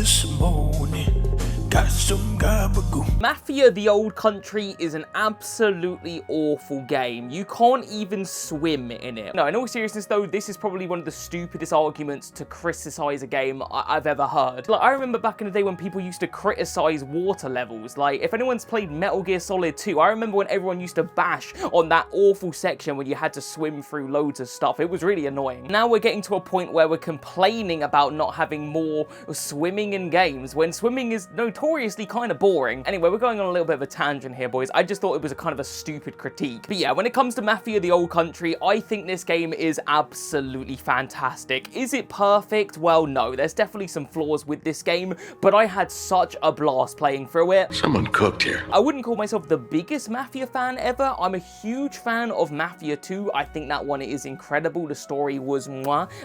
this morning. Got some gabagoo. Mafia: The Old Country is an absolutely awful game. You can't even swim in it. No, in all seriousness though, this is probably one of the stupidest arguments to criticize a game I've ever heard. Like, I remember back in the day when people used to criticize water levels. Like, if anyone's played Metal Gear Solid 2, I remember when everyone used to bash on that awful section when you had to swim through loads of stuff. It was really annoying. Now we're getting to a point where we're complaining about not having more swimming in games when swimming is notoriously kind of boring. Anyway, we're going on a little bit of a tangent here, boys. I just thought it was a kind of a stupid critique. But yeah, when it comes to Mafia: The Old Country, I think this game is absolutely fantastic. Is it perfect? Well, no. There's definitely some flaws with this game, but I had such a blast playing through it. Someone cooked here. I wouldn't call myself the biggest Mafia fan ever. I'm a huge fan of Mafia 2. I think that one is incredible. The story was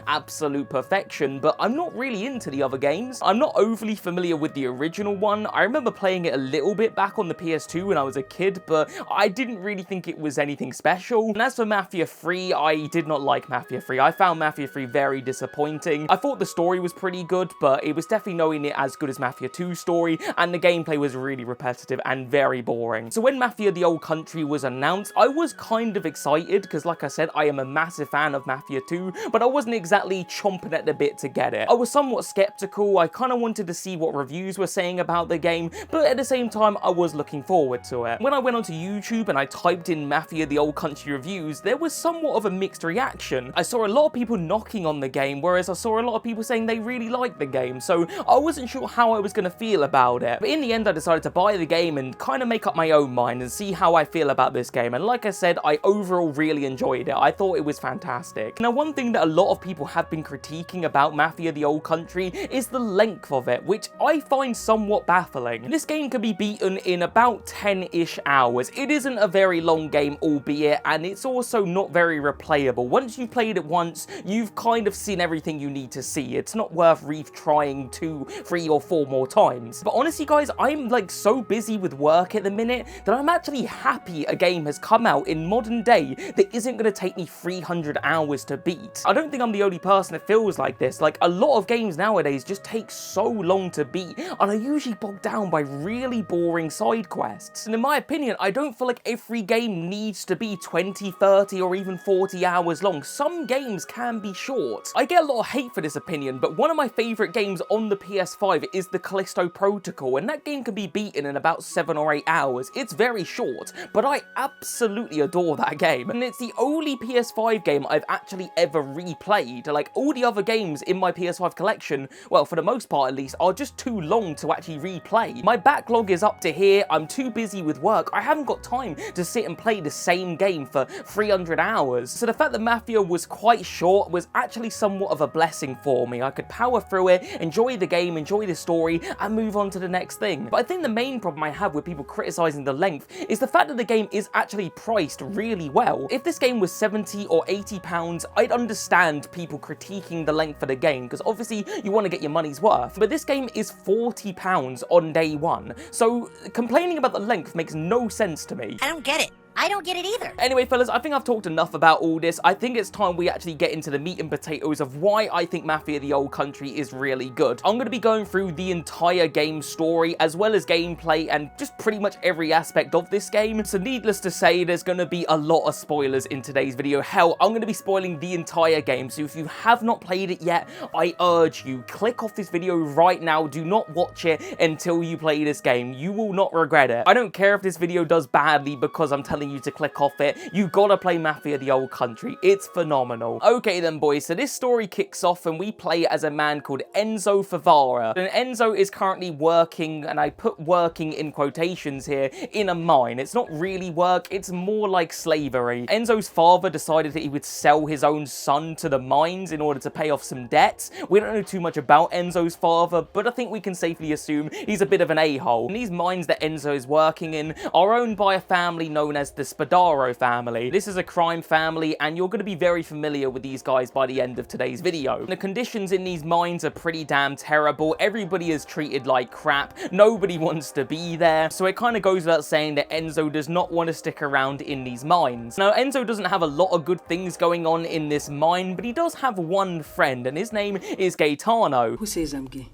absolute perfection, but I'm not really into the other games. I'm not overly familiar with the original one. I remember playing it a little bit back on the PS2 when I was a kid, but I didn't really think it was anything special. And as for Mafia 3, I did not like Mafia 3. I found Mafia 3 very disappointing. I thought the story was pretty good, but it was definitely nowhere near as good as Mafia 2's story, and the gameplay was really repetitive and very boring. So when Mafia: The Old Country was announced, I was kind of excited, because like I said, I am a massive fan of Mafia 2, but I wasn't exactly chomping at the bit to get it. I was somewhat skeptical. I kind of wanted to see what reviews were saying about the game, but at the same time, I was looking forward to it. When I went onto YouTube and I typed in Mafia: The Old Country reviews, there was somewhat of a mixed reaction. I saw a lot of people knocking on the game, whereas I saw a lot of people saying they really liked the game, so I wasn't sure how I was going to feel about it. But in the end, I decided to buy the game and kind of make up my own mind and see how I feel about this game. And like I said, I overall really enjoyed it. I thought it was fantastic. Now, one thing that a lot of people have been critiquing about Mafia: The Old Country is the length of it, which I find somewhat baffling. This game can be beaten in about 10-ish hours. It isn't a very long game, albeit, and it's also not very replayable. Once you've played it once, you've kind of seen everything you need to see. It's not worth retrying 2, 3, or 4 more times. But honestly, guys, I'm like so busy with work at the minute that I'm actually happy a game has come out in modern day that isn't going to take me 300 hours to beat. I don't think I'm the only person that feels like this. Like, a lot of games nowadays just take so long to beat, and I usually bogged down by really boring side quests. And in my opinion, I don't feel like every game needs to be 20, 30, or even 40 hours long. Some games can be short. I get a lot of hate for this opinion, but one of my favourite games on the PS5 is the Callisto Protocol, and that game can be beaten in about 7 or 8 hours. It's very short, but I absolutely adore that game. And it's the only PS5 game I've actually ever replayed. Like, all the other games in my PS5 collection, well, for the most part at least, are just too long to actually replay. My backlog is up to here. I'm too busy with work. I haven't got time to sit and play the same game for 300 hours. So the fact that Mafia was quite short was actually somewhat of a blessing for me. I could power through it, enjoy the game, enjoy the story, and move on to the next thing. But I think the main problem I have with people criticizing the length is the fact that the game is actually priced really well. If this game was 70 or 80 pounds, I'd understand people critiquing the length of the game, because obviously you want to get your money's worth. But this game is 40 pounds on day one, so complaining about the length makes no sense to me. I don't get it. I don't get it either. Anyway, fellas, I think I've talked enough about all this. I think it's time we actually get into the meat and potatoes of why I think Mafia: The Old Country is really good. I'm going to be going through the entire game story, as well as gameplay, and just pretty much every aspect of this game. So needless to say, there's going to be a lot of spoilers in today's video. Hell, I'm going to be spoiling the entire game. So if you have not played it yet, I urge you, click off this video right now. Do not watch it until you play this game. You will not regret it. I don't care if this video does badly because I'm telling you to click off it. You gotta play Mafia: The Old Country. It's phenomenal. Okay then, boys, so this story kicks off and we play as a man called Enzo Favara. And Enzo is currently working, and I put working in quotations here, in a mine. It's not really work, it's more like slavery. Enzo's father decided that he would sell his own son to the mines in order to pay off some debts. We don't know too much about Enzo's father, but I think we can safely assume he's a bit of an a-hole. And these mines that Enzo is working in are owned by a family known as the Spadaro family. This is a crime family, and you're going to be very familiar with these guys by the end of today's video. The conditions in these mines are pretty damn terrible. Everybody is treated like crap. Nobody wants to be there. So it kind of goes without saying that Enzo does not want to stick around in these mines. Now, Enzo doesn't have a lot of good things going on in this mine, but he does have one friend, and his name is Gaetano. Who says I'm gay?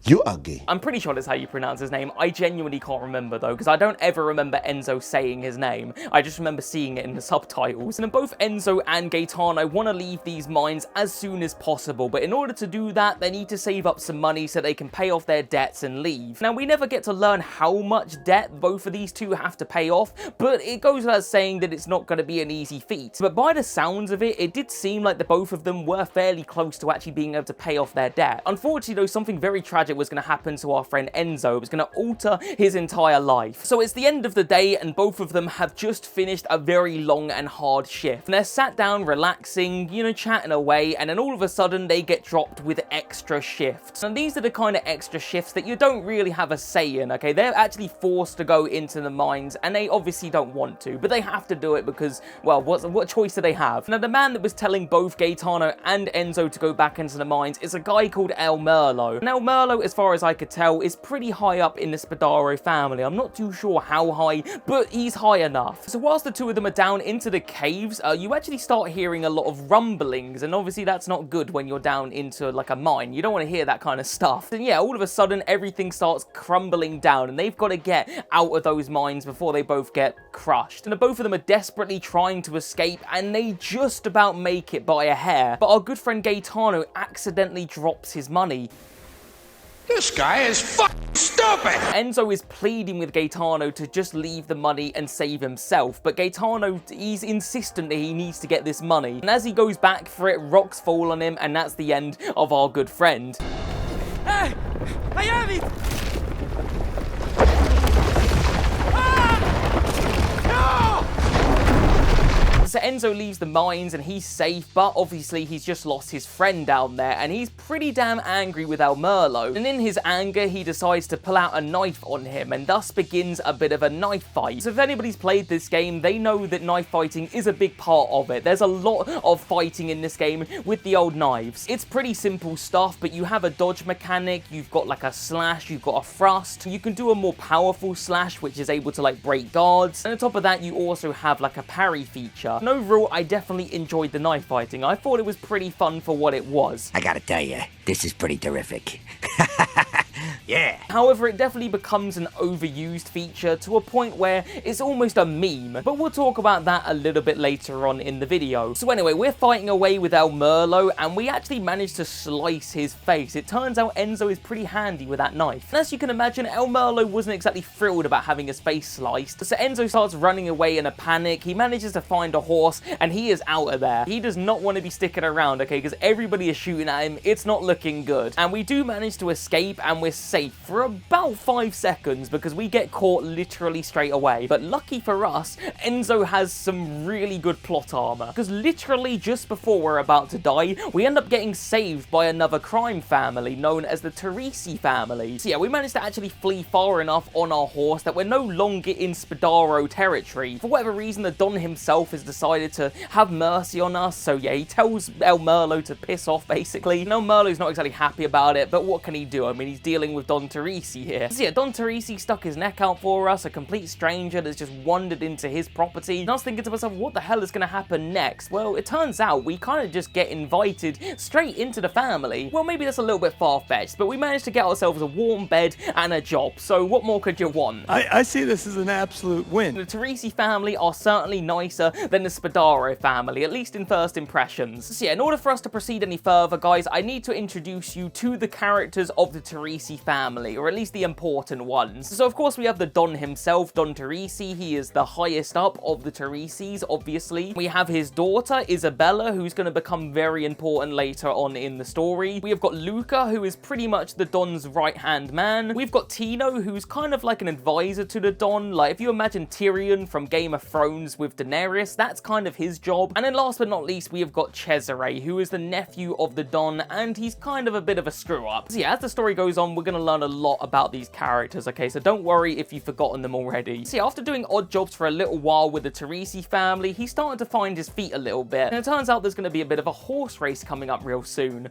You are gay. I'm pretty sure that's how you pronounce his name. I genuinely can't remember though, because I don't ever remember Enzo saying his name. I just remember seeing it in the subtitles. And both Enzo and Gaetano want to leave these mines as soon as possible, but in order to do that, they need to save up some money so they can pay off their debts and leave. Now, we never get to learn how much debt both of these two have to pay off, but it goes without saying that it's not going to be an easy feat. But by the sounds of it, it did seem like the both of them were fairly close to actually being able to pay off their debt. Unfortunately though, something very tragic was going to happen to our friend Enzo. It was going to alter his entire life. So it's the end of the day and both of them have just finished a very long and hard shift. And they're sat down relaxing, you know, chatting away, and then all of a sudden they get dropped with extra shifts. And these are the kind of extra shifts that you don't really have a say in, okay? They're actually forced to go into the mines and they obviously don't want to, but they have to do it because, well, what choice do they have? Now, the man that was telling both Gaetano and Enzo to go back into the mines is a guy called El Merlo. Now, Merlo, as far as I could tell, is pretty high up in the Spadaro family. I'm not too sure how high, but he's high enough. So whilst the two of them are down into the caves, you actually start hearing a lot of rumblings, and obviously that's not good when you're down into like a mine. You don't want to hear that kind of stuff. And yeah, all of a sudden everything starts crumbling down, and they've got to get out of those mines before they both get crushed. And both of them are desperately trying to escape, and they just about make it by a hair. But our good friend Gaetano accidentally drops his money. This guy is fucking stupid! Enzo is pleading with Gaetano to just leave the money and save himself, but Gaetano, he's insistent that he needs to get this money. And as he goes back for it, rocks fall on him, and that's the end of our good friend. Hey! I have it! So Enzo leaves the mines and he's safe, but obviously he's just lost his friend down there, and he's pretty damn angry with El Merlo. And in his anger, he decides to pull out a knife on him, and thus begins a bit of a knife fight. So if anybody's played this game, they know that knife fighting is a big part of it. There's a lot of fighting in this game with the old knives. It's pretty simple stuff, but you have a dodge mechanic, you've got like a slash, you've got a thrust, you can do a more powerful slash, which is able to like break guards, and on top of that, you also have like a parry feature. And overall, I definitely enjoyed the knife fighting. I thought it was pretty fun for what it was. I gotta tell you, this is pretty terrific. Yeah. However, it definitely becomes an overused feature to a point where it's almost a meme, but we'll talk about that a little bit later on in the video. So anyway, we're fighting away with El Merlo, and we actually managed to slice his face. It turns out Enzo is pretty handy with that knife. And as you can imagine, El Merlo wasn't exactly thrilled about having his face sliced, so Enzo starts running away in a panic. He manages to find a horse, and he is out of there. He does not want to be sticking around, okay, because everybody is shooting at him. It's not looking good. And we do manage to escape, and we're safe for about 5 seconds because we get caught literally straight away. But lucky for us, Enzo has some really good plot armor, because literally just before we're about to die, we end up getting saved by another crime family known as the Torisi Family. So yeah, we managed to actually flee far enough on our horse that we're no longer in Spadaro territory. For whatever reason, the Don himself has decided to have mercy on us, so yeah, he tells El Merlo to piss off, basically. No, Merlo's not exactly happy about it, but what can he do? I mean, he's dealing with Don Torisi here. So yeah, Don Torisi stuck his neck out for us, a complete stranger that's just wandered into his property. And I was thinking to myself, what the hell is going to happen next? Well, it turns out we kind of just get invited straight into the family. Well, maybe that's a little bit far-fetched, but we managed to get ourselves a warm bed and a job, so what more could you want? I see this as an absolute win. The Torisi family are certainly nicer than the Spadaro family, at least in first impressions. So yeah, in order for us to proceed any further, guys, I need to introduce you to the characters of the Torisi family, or at least the important ones. So of course we have the Don himself, Don Torisi. He is the highest up of the Torisis, obviously. We have his daughter, Isabella, who's going to become very important later on in the story. We have got Luca, who is pretty much the Don's right-hand man. We've got Tino, who's kind of like an advisor to the Don. Like, if you imagine Tyrion from Game of Thrones with Daenerys, that's kind of his job. And then last but not least, we have got Cesare, who is the nephew of the Don, and he's kind of a bit of a screw-up. So yeah, as the story goes on, we're going to learn a lot about these characters, okay? So don't worry if you've forgotten them already. So yeah, after doing odd jobs for a little while with the Torisi family, he's starting to find his feet a little bit. And it turns out there's going to be a bit of a horse race coming up real soon.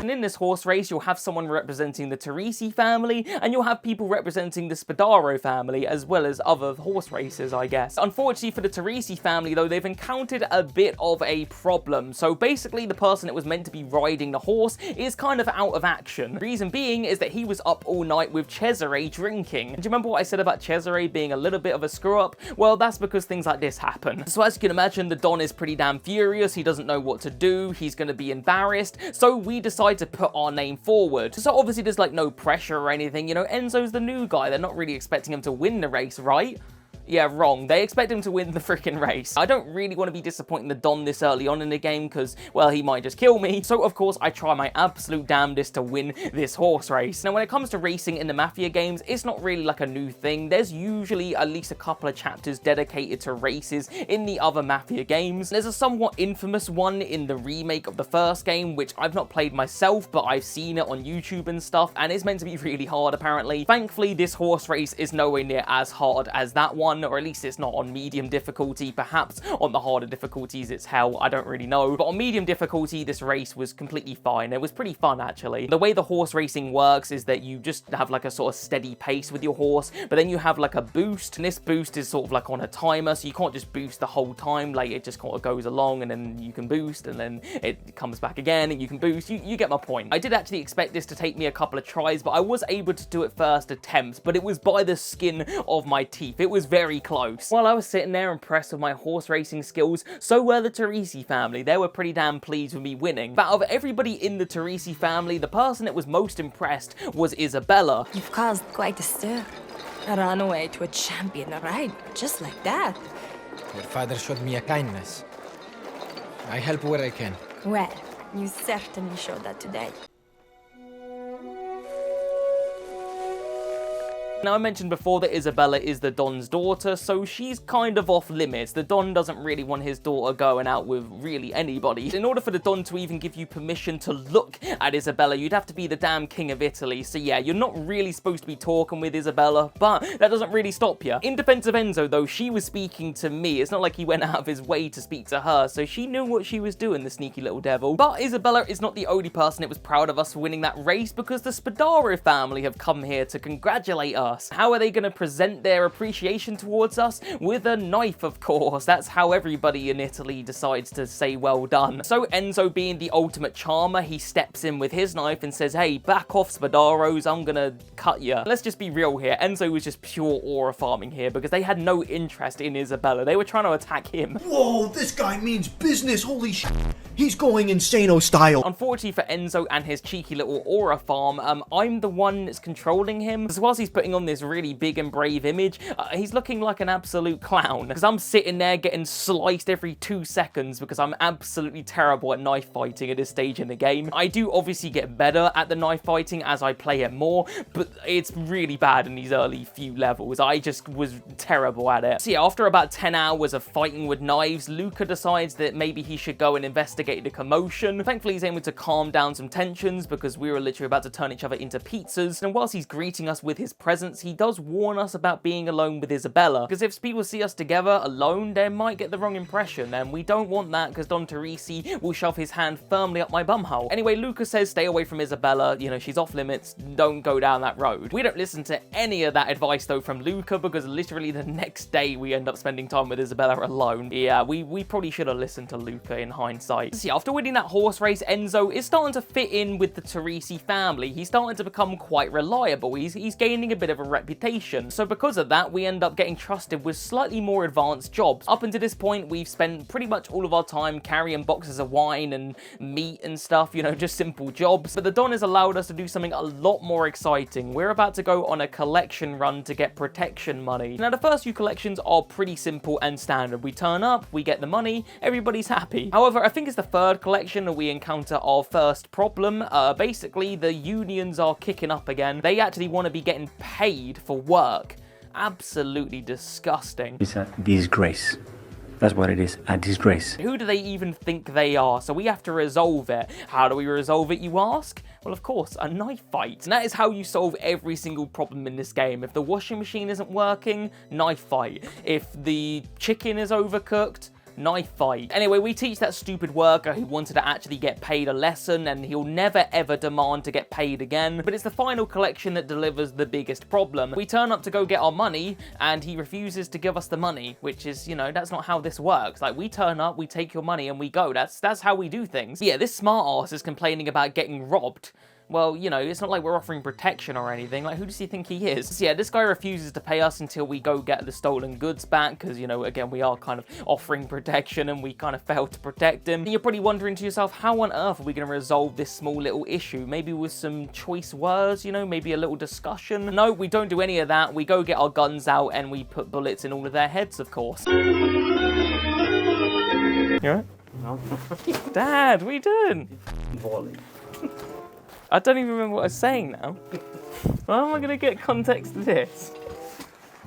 And in this horse race, you'll have someone representing the Torisi family, and you'll have people representing the Spadaro family, as well as other horse races, I guess. Unfortunately for the Torisi family, though, they've encountered a bit of a problem. So basically, the person that was meant to be riding the horse is kind of out of action. The reason being is that he was up all night with Cesare drinking. And do you remember what I said about Cesare being a little bit of a screw-up? Well, that's because things like this happen. So as you can imagine, the Don is pretty damn furious. He doesn't know what to do. He's going to be embarrassed. So we decide to put our name forward. So obviously there's like no pressure or anything. You know, Enzo's the new guy. They're not really expecting him to win the race, right? Yeah, wrong. They expect him to win the freaking race. I don't really want to be disappointing the Don this early on in the game because, well, he might just kill me. So, of course, I try my absolute damnedest to win this horse race. Now, when it comes to racing in the Mafia games, it's not really like a new thing. There's usually at least a couple of chapters dedicated to races in the other Mafia games. There's a somewhat infamous one in the remake of the first game, which I've not played myself, but I've seen it on YouTube and stuff, and it's meant to be really hard, apparently. Thankfully, this horse race is nowhere near as hard as that one, or at least it's not on medium difficulty. Perhaps on the harder difficulties it's hell, I don't really know. But on medium difficulty, this race was completely fine. It was pretty fun, actually. The way the horse racing works is that you just have like a sort of steady pace with your horse, but then you have like a boost, and this boost is sort of like on a timer, so you can't just boost the whole time. Like, it just kind of goes along, and then you can boost, and then it comes back again, and you can boost. You get my point. I did actually expect this to take me a couple of tries, but I was able to do it first attempt, but it was by the skin of my teeth. It was very close. While I was sitting there impressed with my horse racing skills, so were the Torisi family. They were pretty damn pleased with me winning. But out of everybody in the Torisi family, the person that was most impressed was Isabella. You've caused quite a stir. A runaway to a champion ride, just like that. Your father showed me a kindness. I help where I can. Well, you certainly showed that today. Now, I mentioned before that Isabella is the Don's daughter, so she's kind of off limits. The Don doesn't really want his daughter going out with really anybody. In order for the Don to even give you permission to look at Isabella, you'd have to be the damn king of Italy. So yeah, you're not really supposed to be talking with Isabella, but that doesn't really stop you. In defense of Enzo, though, she was speaking to me. It's not like he went out of his way to speak to her, so she knew what she was doing, the sneaky little devil. But Isabella is not the only person that was proud of us for winning that race, because the Spadaro family have come here to congratulate us. How are they going to present their appreciation towards us? With a knife, of course. That's how everybody in Italy decides to say well done. So Enzo, being the ultimate charmer, he steps in with his knife and says, hey, back off, Spadaros, I'm gonna cut you. Let's just be real here. Enzo was just pure aura farming here because they had no interest in Isabella. They were trying to attack him. Whoa, this guy means business, holy sh**. He's going insano style. Unfortunately for Enzo and his cheeky little aura farm, I'm the one that's controlling him. Because whilst he's putting on this really big and brave image, he's looking like an absolute clown. Because I'm sitting there getting sliced every 2 seconds because I'm absolutely terrible at knife fighting at this stage in the game. I do obviously get better at the knife fighting as I play it more, but it's really bad in these early few levels. I just was terrible at it. So yeah, after about 10 hours of fighting with knives, Luca decides that maybe he should go and investigate the commotion. Thankfully, he's able to calm down some tensions because we were literally about to turn each other into pizzas. And whilst he's greeting us with his presence, he does warn us about being alone with Isabella, because if people see us together alone, they might get the wrong impression, and we don't want that because Don Torisi will shove his hand firmly up my bumhole. Anyway, Luca says stay away from Isabella, you know, she's off limits, don't go down that road. We don't listen to any of that advice though from Luca, because literally the next day we end up spending time with Isabella alone. Yeah, we probably should have listened to Luca in hindsight. So yeah, after winning that horse race, Enzo is starting to fit in with the Torisi family. He's starting to become quite reliable. He's gaining a bit of a reputation. So because of that, we end up getting trusted with slightly more advanced jobs. Up until this point, we've spent pretty much all of our time carrying boxes of wine and meat and stuff, you know, just simple jobs. But the Don has allowed us to do something a lot more exciting. We're about to go on a collection run to get protection money. Now, the first few collections are pretty simple and standard. We turn up, we get the money, everybody's happy. However, I think it's the third collection that we encounter our first problem. Basically, the unions are kicking up again. They actually want to be getting paid for work. Absolutely disgusting. It's a disgrace. That's what it is, a disgrace. Who do they even think they are? So we have to resolve it. How do we resolve it, you ask? Well, of course, a knife fight. And that is how you solve every single problem in this game. If the washing machine isn't working, knife fight. If the chicken is overcooked, Knife fight. Anyway, we teach that stupid worker who wanted to actually get paid a lesson, and he'll never ever demand to get paid again. But it's the final collection that delivers the biggest problem. We turn up to go get our money, and he refuses to give us the money, which is, you know, that's not how this works. Like, we turn up, we take your money, and we go. That's how we do things. Yeah, this smart ass is complaining about getting robbed. Well, you know, it's not like we're offering protection or anything. Like, who does he think he is? So yeah, this guy refuses to pay us until we go get the stolen goods back, because, you know, again, we are kind of offering protection and we kind of failed to protect him. And you're probably wondering to yourself, how on earth are we going to resolve this small little issue? Maybe with some choice words, you know, maybe a little discussion? No, we don't do any of that. We go get our guns out and we put bullets in all of their heads, of course. You alright? No. Dad, what are you doing? Volley. I don't even remember what I was saying now. How am I going to get context to this?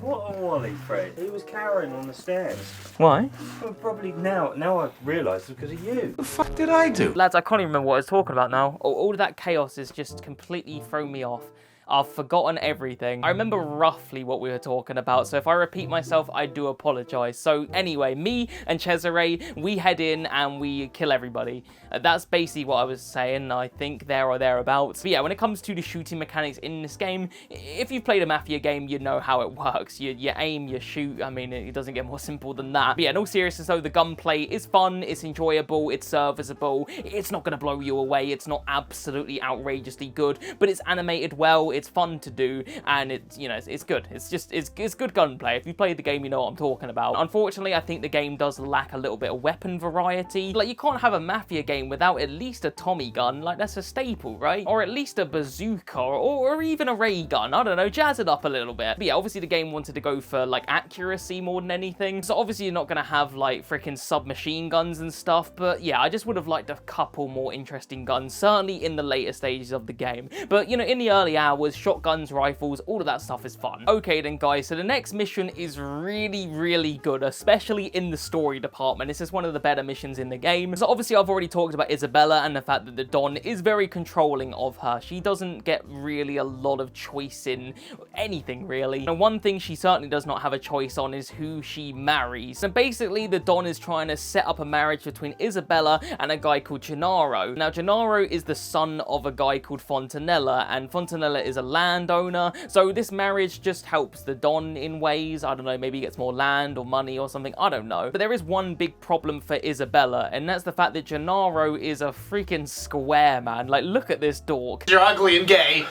What a Wally, Fred. He was cowering on the stairs. Why? Well, probably now I realise it's because of you. The fuck did I do? Lads, I can't even remember what I was talking about now. All of that chaos has just completely thrown me off. I've forgotten everything. I remember roughly what we were talking about, so if I repeat myself, I do apologise. So anyway, me and Cesare, we head in and we kill everybody. That's basically what I was saying, I think, there or thereabouts. But yeah, when it comes to the shooting mechanics in this game, if you've played a Mafia game, you know how it works. You aim, you shoot. I mean, it doesn't get more simple than that. But yeah, in all seriousness though, the gunplay is fun, it's enjoyable, it's serviceable. It's not going to blow you away. It's not absolutely outrageously good, but it's animated well. It's fun to do, and it's, you know, it's good. It's good gunplay. If you played the game, you know what I'm talking about. Unfortunately, I think the game does lack a little bit of weapon variety. Like, you can't have a Mafia game without at least a Tommy gun. Like, that's a staple, right? Or at least a bazooka, or even a ray gun. I don't know, jazz it up a little bit. But yeah, obviously the game wanted to go for, like, accuracy more than anything. So obviously you're not going to have, like, freaking submachine guns and stuff. But yeah, I just would have liked a couple more interesting guns, certainly in the later stages of the game. But, you know, in the early hours, shotguns, rifles, all of that stuff is fun. Okay then, guys, so the next mission is really good, especially in the story department. This is one of the better missions in the game. So obviously I've already talked about Isabella and the fact that the Don is very controlling of her. She doesn't get really a lot of choice in anything, really. And one thing she certainly does not have a choice on is who she marries. And basically the Don is trying to set up a marriage between Isabella and a guy called Gennaro. Now, Gennaro is the son of a guy called Fontanella, and Fontanella is a landowner, so this marriage just helps the Don in ways. I don't know, maybe he gets more land or money or something, I don't know. But there is one big problem for Isabella, and that's the fact that Gennaro is a freaking square, man. Like, look at this dork. You're ugly and gay.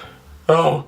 Oh.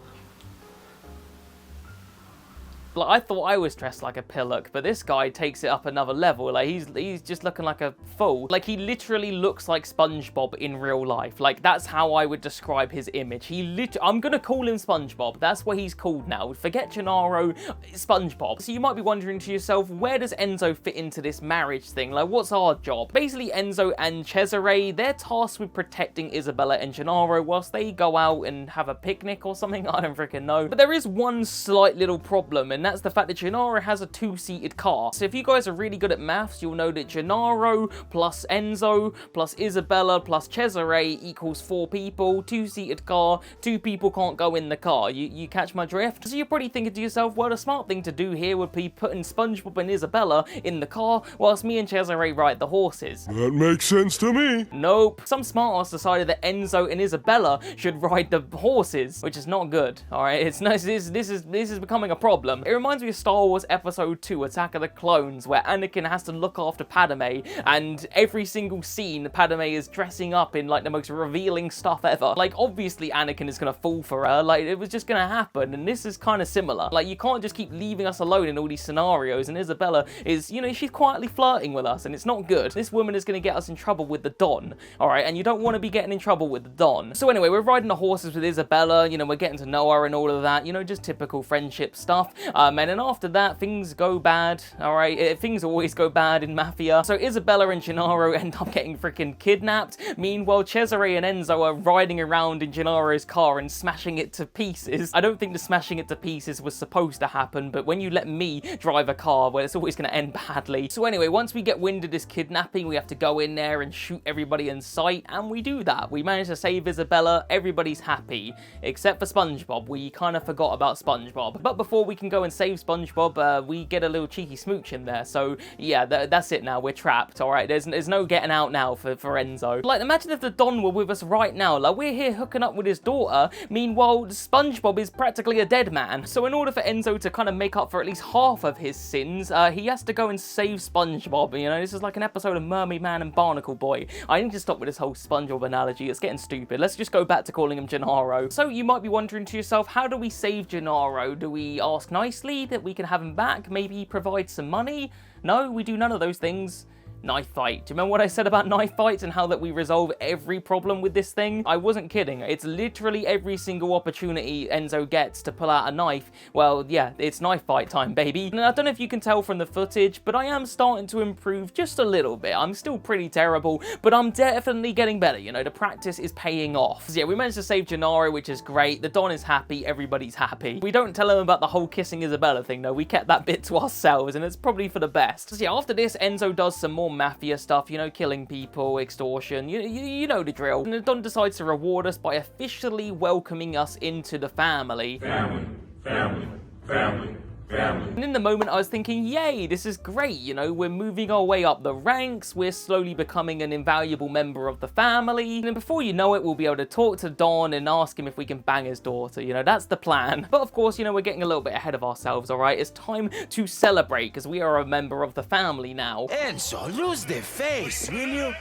Like, I thought I was dressed like a pillock, but this guy takes it up another level. Like, he's just looking like a fool. Like, he literally looks like SpongeBob in real life. Like, that's how I would describe his image. I'm gonna call him SpongeBob. That's what he's called now. Forget Gennaro, SpongeBob. So you might be wondering to yourself, where does Enzo fit into this marriage thing? Like, what's our job? Basically, Enzo and Cesare, they're tasked with protecting Isabella and Gennaro whilst they go out and have a picnic or something. I don't freaking know. But there is one slight little problem, and that's the fact that Gennaro has a two-seated car. So if you guys are really good at maths, you'll know that Gennaro plus Enzo plus Isabella plus Cesare equals 4 people, two-seated car, 2 people can't go in the car. You catch my drift? So you're probably thinking to yourself, well, the smart thing to do here would be putting SpongeBob and Isabella in the car whilst me and Cesare ride the horses. That makes sense to me. Nope. Some smart ass decided that Enzo and Isabella should ride the horses, which is not good. All right, it's nice. This is becoming a problem. It reminds me of Star Wars Episode 2, Attack of the Clones, where Anakin has to look after Padme, and every single scene, Padme is dressing up in, like, the most revealing stuff ever. Like, obviously Anakin is gonna fall for her. Like, it was just gonna happen, and this is kind of similar. Like, you can't just keep leaving us alone in all these scenarios, and Isabella is, you know, she's quietly flirting with us, and it's not good. This woman is gonna get us in trouble with the Don, all right, and you don't want to be getting in trouble with the Don. So anyway, we're riding the horses with Isabella, you know, we're getting to know her and all of that, you know, just typical friendship stuff, and then after that, things go bad, all right? Things always go bad in Mafia. So Isabella and Gennaro end up getting freaking kidnapped. Meanwhile, Cesare and Enzo are riding around in Gennaro's car and smashing it to pieces. I don't think the smashing it to pieces was supposed to happen, but when you let me drive a car, well, it's always going to end badly. So anyway, once we get wind of this kidnapping, we have to go in there and shoot everybody in sight, and we do that. We manage to save Isabella. Everybody's happy, except for SpongeBob. We kind of forgot about SpongeBob. But before we can go and save SpongeBob, we get a little cheeky smooch in there. So yeah, that's it now. We're trapped, all right? There's no getting out now for Enzo. Like, imagine if the Don were with us right now. Like, we're here hooking up with his daughter. Meanwhile, SpongeBob is practically a dead man. So in order for Enzo to kind of make up for at least half of his sins, he has to go and save SpongeBob. You know, this is like an episode of Mermaid Man and Barnacle Boy. I need to stop with this whole SpongeBob analogy. It's getting stupid. Let's just go back to calling him Gennaro. So you might be wondering to yourself, how do we save Gennaro? Do we ask nicely that we can have him back? Maybe provide some money? No, we do none of those things. Knife fight. Do you remember what I said about knife fights and how that we resolve every problem with this thing? I wasn't kidding. It's literally every single opportunity Enzo gets to pull out a knife. Well, yeah, it's knife fight time, baby. And I don't know if you can tell from the footage, but I am starting to improve just a little bit. I'm still pretty terrible, but I'm definitely getting better. You know, the practice is paying off. So yeah, we managed to save Gennaro, which is great. The Don is happy. Everybody's happy. We don't tell him about the whole kissing Isabella thing, though. We kept that bit to ourselves, and it's probably for the best. So yeah, after this, Enzo does some more Mafia stuff, you know, killing people, extortion, you know the drill. And the Don decides to reward us by officially welcoming us into the family. Family, family, family, family. And in the moment I was thinking, yay, this is great, you know, we're moving our way up the ranks, we're slowly becoming an invaluable member of the family, and then before you know it, we'll be able to talk to Don and ask him if we can bang his daughter, you know, that's the plan. But of course, you know, we're getting a little bit ahead of ourselves, alright? It's time to celebrate, because we are a member of the family now. Enzo, lose the face, will you?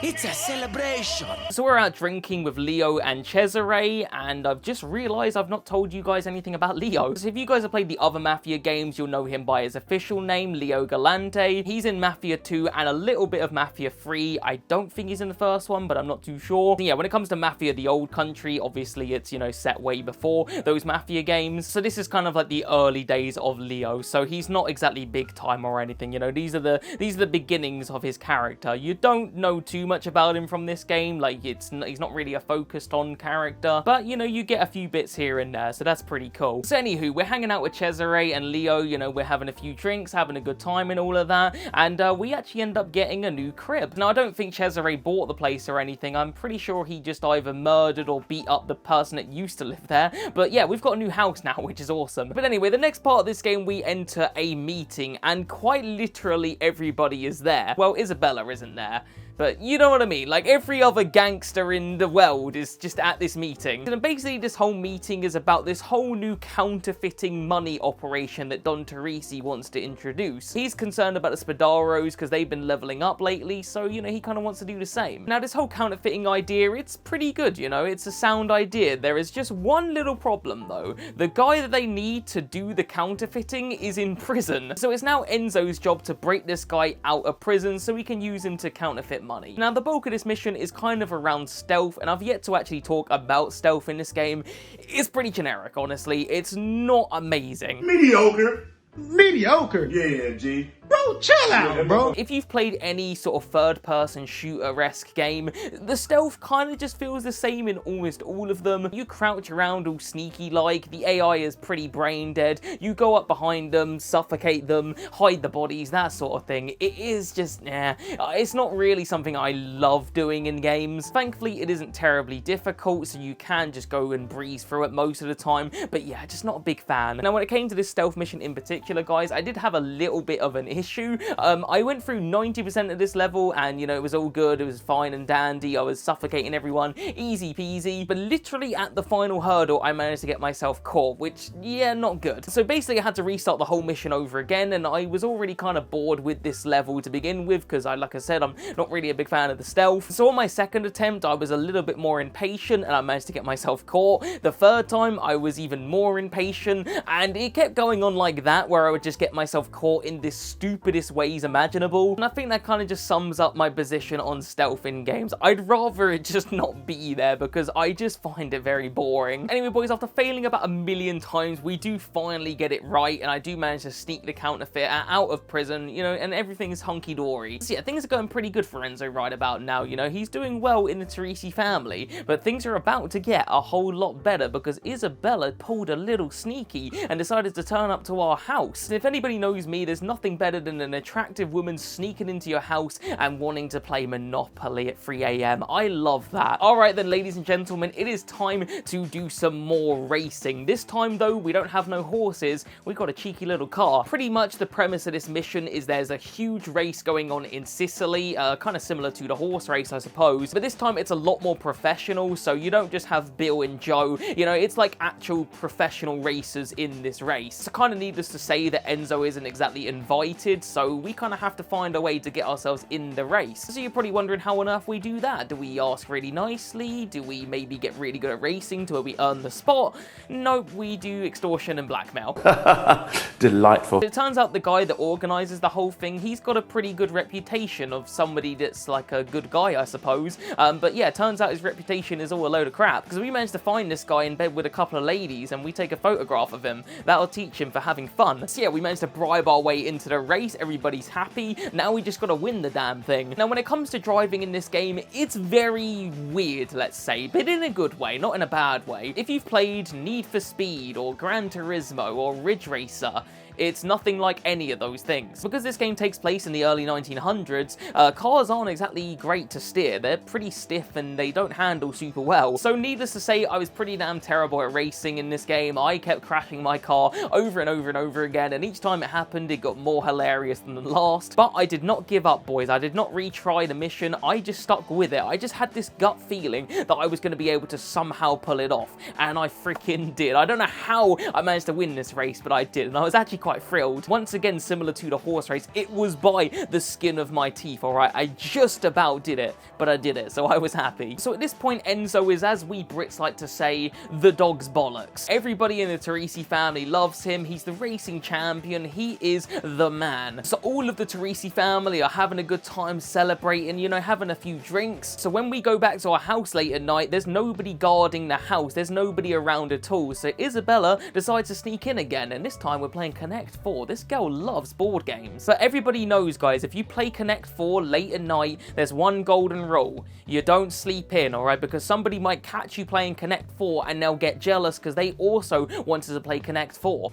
It's a celebration. So we're out drinking with Leo and Cesare, and I've just realized I've not told you guys anything about Leo. So if you guys have played the other Mafia games, you'll know him by his official name, Leo Galante. He's in Mafia 2 and a little bit of Mafia 3. I don't think he's in the first one, but I'm not too sure. Yeah, when it comes to Mafia, the old country, obviously it's, you know, set way before those Mafia games. So this is kind of like the early days of Leo. So he's not exactly big time or anything, you know, these are the beginnings of his character. You don't know too much about him from this game, like he's not really a focused on character, but you know, you get a few bits here and there, so that's pretty cool. So anywho, we're hanging out with Cesare and Leo, you know, we're having a few drinks, having a good time and all of that, and we actually end up getting a new crib. Now I don't think Cesare bought the place or anything, I'm pretty sure he just either murdered or beat up the person that used to live there, but yeah, we've got a new house now, which is awesome. But anyway, the next part of this game, we enter a meeting, and quite literally everybody is there. Well, Isabella isn't there, but you know what I mean, like every other gangster in the world is just at this meeting. And basically this whole meeting is about this whole new counterfeiting money operation that Don Torisi wants to introduce. He's concerned about the Spadaros because they've been leveling up lately, so you know, he kind of wants to do the same. Now this whole counterfeiting idea, it's pretty good, you know, it's a sound idea. There is just one little problem though. The guy that they need to do the counterfeiting is in prison. So it's now Enzo's job to break this guy out of prison so we can use him to counterfeit money. Now the bulk of this mission is kind of around stealth, and I've yet to actually talk about stealth in this game. It's pretty generic, honestly. It's not amazing. Mediocre. Mediocre. Yeah, G. Bro, chill out, bro. If you've played any sort of third-person shooter-esque game, the stealth kind of just feels the same in almost all of them. You crouch around all sneaky-like, the AI is pretty brain-dead, you go up behind them, suffocate them, hide the bodies, that sort of thing. It is just, it's not really something I love doing in games. Thankfully, it isn't terribly difficult, so you can just go and breeze through it most of the time, but yeah, just not a big fan. Now, when it came to this stealth mission in particular, guys, I did have a little bit of an issue. I went through 90% of this level and, you know, it was all good, it was fine and dandy, I was suffocating everyone, easy peasy, but literally at the final hurdle, I managed to get myself caught, which, yeah, not good. So basically, I had to restart the whole mission over again, and I was already kind of bored with this level to begin with, because like I said, I'm not really a big fan of the stealth. So on my second attempt, I was a little bit more impatient, and I managed to get myself caught. The third time, I was even more impatient, and it kept going on like that, where I would just get myself caught in this stupidest ways imaginable, and I think that kind of just sums up my position on stealth in games. I'd rather it just not be there because I just find it very boring. Anyway, boys, after failing about 1,000,000 times, we do finally get it right, and I do manage to sneak the counterfeit out of prison, you know, and everything is hunky-dory. So yeah, things are going pretty good for Enzo right about now, you know, he's doing well in the Torisi family, but things are about to get a whole lot better because Isabella pulled a little sneaky and decided to turn up to our house. And if anybody knows me, there's nothing better better than an attractive woman sneaking into your house and wanting to play Monopoly at 3 AM. I love that. Alright then, ladies and gentlemen, it is time to do some more racing. This time though, we don't have no horses, we've got a cheeky little car. Pretty much the premise of this mission is there's a huge race going on in Sicily, kind of similar to the horse race, I suppose, but this time it's a lot more professional, so you don't just have Bill and Joe, you know, it's like actual professional racers in this race. So kind of needless to say that Enzo isn't exactly invited, so we kind of have to find a way to get ourselves in the race. So you're probably wondering how on earth we do that. Do we ask really nicely? Do we maybe get really good at racing to where we earn the spot? Nope, we do extortion and blackmail. Delightful. It turns out the guy that organizes the whole thing, he's got a pretty good reputation of somebody that's like a good guy, I suppose. But yeah, it turns out his reputation is all a load of crap, because we managed to find this guy in bed with a couple of ladies and we take a photograph of him. That'll teach him for having fun. So yeah, we managed to bribe our way into the race, everybody's happy, now we just gotta win the damn thing. Now when it comes to driving in this game, it's very weird, let's say, but in a good way, not in a bad way. If you've played Need for Speed or Gran Turismo or Ridge Racer, it's nothing like any of those things. Because this game takes place in the early 1900s, cars aren't exactly great to steer. They're pretty stiff and they don't handle super well. So needless to say, I was pretty damn terrible at racing in this game. I kept crashing my car over and over and over again, and each time it happened, it got more hilarious than the last. But I did not give up, boys. I did not retry the mission. I just stuck with it. I just had this gut feeling that I was going to be able to somehow pull it off, and I freaking did. I don't know how I managed to win this race, but I did, and I was actually quite thrilled. Once again, similar to the horse race, it was by the skin of my teeth, alright? I just about did it, but I did it, so I was happy. So at this point, Enzo is, as we Brits like to say, the dog's bollocks. Everybody in the Torisi family loves him. He's the racing champion. He is the man. So all of the Torisi family are having a good time celebrating, you know, having a few drinks. So when we go back to our house late at night, there's nobody guarding the house. There's nobody around at all. So Isabella decides to sneak in again, and this time we're playing Connect 4. This girl loves board games. But everybody knows, guys, if you play Connect 4 late at night, there's one golden rule. You don't sleep in, alright? Because somebody might catch you playing Connect 4 and they'll get jealous because they also wanted to play Connect 4.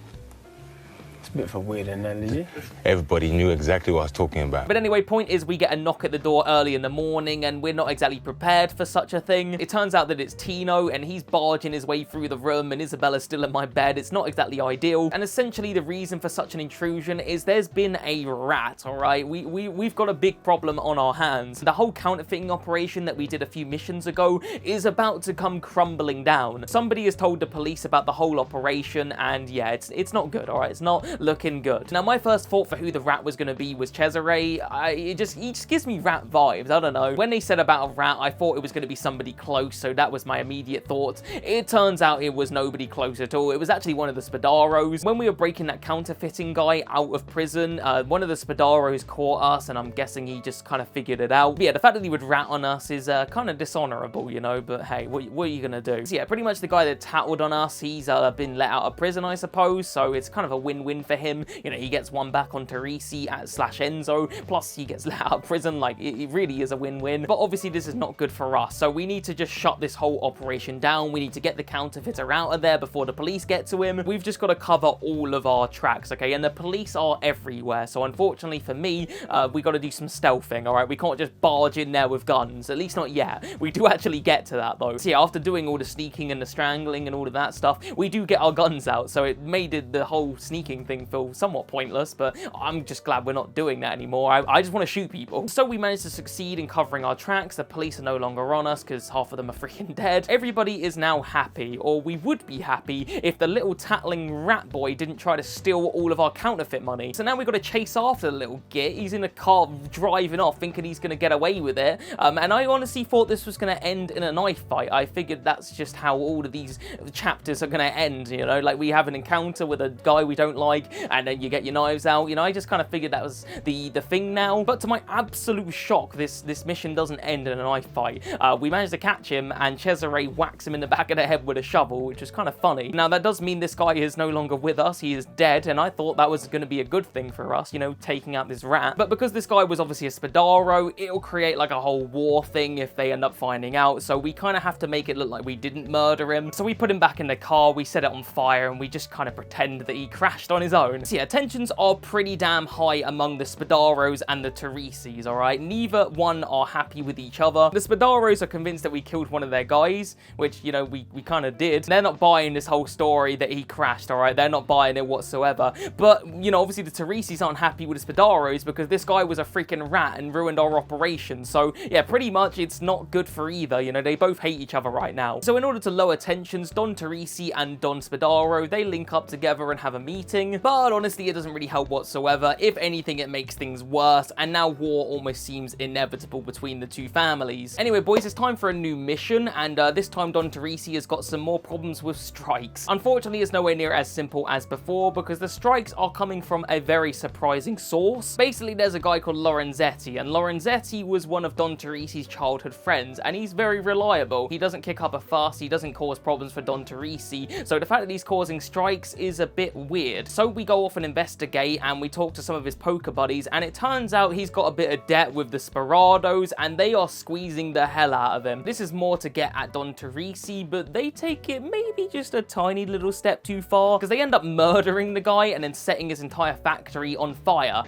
It's a bit of a weird analogy. Everybody knew exactly what I was talking about. But anyway, point is we get a knock at the door early in the morning and we're not exactly prepared for such a thing. It turns out that it's Tino and he's barging his way through the room and Isabella's still in my bed. It's not exactly ideal. And essentially the reason for such an intrusion is there's been a rat, alright? We've got a big problem on our hands. The whole counterfeiting operation that we did a few missions ago is about to come crumbling down. Somebody has told the police about the whole operation and yeah, it's not good, alright? It's not looking good. Now, my first thought for who the rat was going to be was Cesare. He just gives me rat vibes. I don't know. When they said about a rat, I thought it was going to be somebody close, so that was my immediate thought. It turns out it was nobody close at all. It was actually one of the Spadaros. When we were breaking that counterfeiting guy out of prison, one of the Spadaros caught us, and I'm guessing he just kind of figured it out. But yeah, the fact that he would rat on us is kind of dishonorable, you know, but hey, what are you going to do? So yeah, pretty much the guy that tattled on us, he's been let out of prison, I suppose, so it's kind of a win-win for him. You know, he gets one back on Torisi / Enzo, plus he gets let out of prison. Like, it really is a win-win. But obviously this is not good for us, so we need to just shut this whole operation down. We need to get the counterfeiter out of there before the police get to him. We've just got to cover all of our tracks, okay? And the police are everywhere, so unfortunately for me, we got to do some stealthing, all right? We can't just barge in there with guns, at least not yet. We do actually get to that, though. So yeah, after doing all the sneaking and the strangling and all of that stuff, we do get our guns out, so it made the whole sneaking thing feel somewhat pointless, but I'm just glad we're not doing that anymore. I just want to shoot people. So we managed to succeed in covering our tracks. The police are no longer on us because half of them are freaking dead. Everybody is now happy, or we would be happy if the little tattling rat boy didn't try to steal all of our counterfeit money. So now we've got to chase after the little git. He's in a car driving off thinking he's going to get away with it, and I honestly thought this was going to end in a knife fight. I figured that's just how all of these chapters are going to end, you know, like we have an encounter with a guy we don't like and then you get your knives out, you know. I just kind of figured that was the thing now, but to my absolute shock, this mission doesn't end in a knife fight. We managed to catch him and Cesare whacks him in the back of the head with a shovel, which is kind of funny. Now that does mean this guy is no longer with us. He is dead, and I thought that was going to be a good thing for us, you know, taking out this rat. But because this guy was obviously a Spadaro, it'll create like a whole war thing if they end up finding out, so we kind of have to make it look like we didn't murder him. So we put him back in the car, we set it on fire, and we just kind of pretend that he crashed on his own. So yeah, tensions are pretty damn high among the Spadaros and the Torisis, alright? Neither one are happy with each other. The Spadaros are convinced that we killed one of their guys, which, you know, we kind of did. They're not buying this whole story that he crashed, alright? They're not buying it whatsoever. But, you know, obviously the Torisis aren't happy with the Spadaros because this guy was a freaking rat and ruined our operation. So, yeah, pretty much it's not good for either. You know, they both hate each other right now. So in order to lower tensions, Don Torisi and Don Spadaro, they link up together and have a meeting. But honestly, it doesn't really help whatsoever. If anything, it makes things worse. And now war almost seems inevitable between the two families. Anyway, boys, it's time for a new mission. And this time, Don Torisi has got some more problems with strikes. Unfortunately, it's nowhere near as simple as before because the strikes are coming from a very surprising source. Basically, there's a guy called Lorenzetti, and Lorenzetti was one of Don Torisi's childhood friends, and he's very reliable. He doesn't kick up a fuss, he doesn't cause problems for Don Torisi, so the fact that he's causing strikes is a bit weird. So we go off and investigate, and we talk to some of his poker buddies, and it turns out he's got a bit of debt with the Sparados, and they are squeezing the hell out of him. This is more to get at Don Torisi, but they take it maybe just a tiny little step too far, because they end up murdering the guy and then setting his entire factory on fire.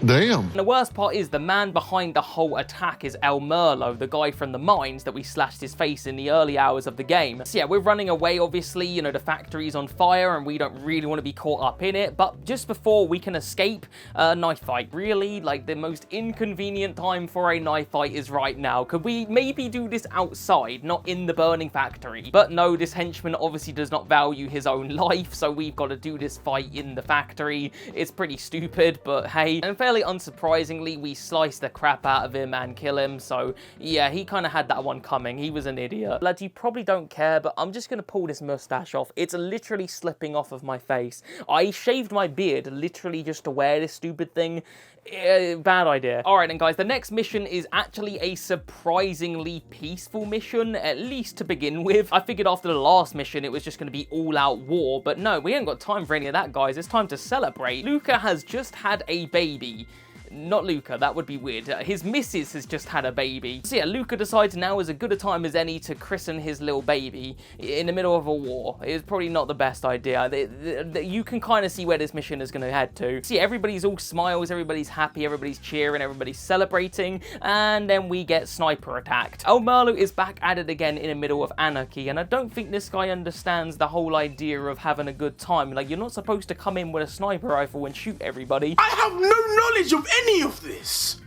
Damn. And the worst part is the man behind the whole attack is El Merlo, the guy from the mines that we slashed his face in the early hours of the game. So yeah, we're running away, obviously, you know, the factory's on fire and we don't really want to be caught up in it, but just before we can escape, a knife fight. Really, like, the most inconvenient time for a knife fight is right now. Could we maybe do this outside, not in the burning factory? But no, this henchman obviously does not value his own life, so we've got to do this fight in the factory. It's pretty stupid, but hey, and fairly unsurprisingly, we slice the crap out of him and kill him. So yeah, he kind of had that one coming. He was an idiot. Lads, you probably don't care, but I'm just gonna pull this mustache off. It's literally slipping off of my face. I shaved my beard literally just to wear this stupid thing. Bad idea. Alright then, guys, the next mission is actually a surprisingly peaceful mission, at least to begin with. I figured after the last mission it was just going to be all-out war, but no, we ain't got time for any of that, guys. It's time to celebrate. Luca has just had a baby. Not Luca, that would be weird. His missus has just had a baby. So yeah, Luca decides now is as good a time as any to christen his little baby in the middle of a war. It's probably not the best idea. You can kind of see where this mission is going to head to. So yeah, everybody's all smiles, everybody's happy, everybody's cheering, everybody's celebrating, and then we get sniper attacked. El Merlo is back at it again in the middle of anarchy, and I don't think this guy understands the whole idea of having a good time. Like, you're not supposed to come in with a sniper rifle and shoot everybody. I have no knowledge of any of this.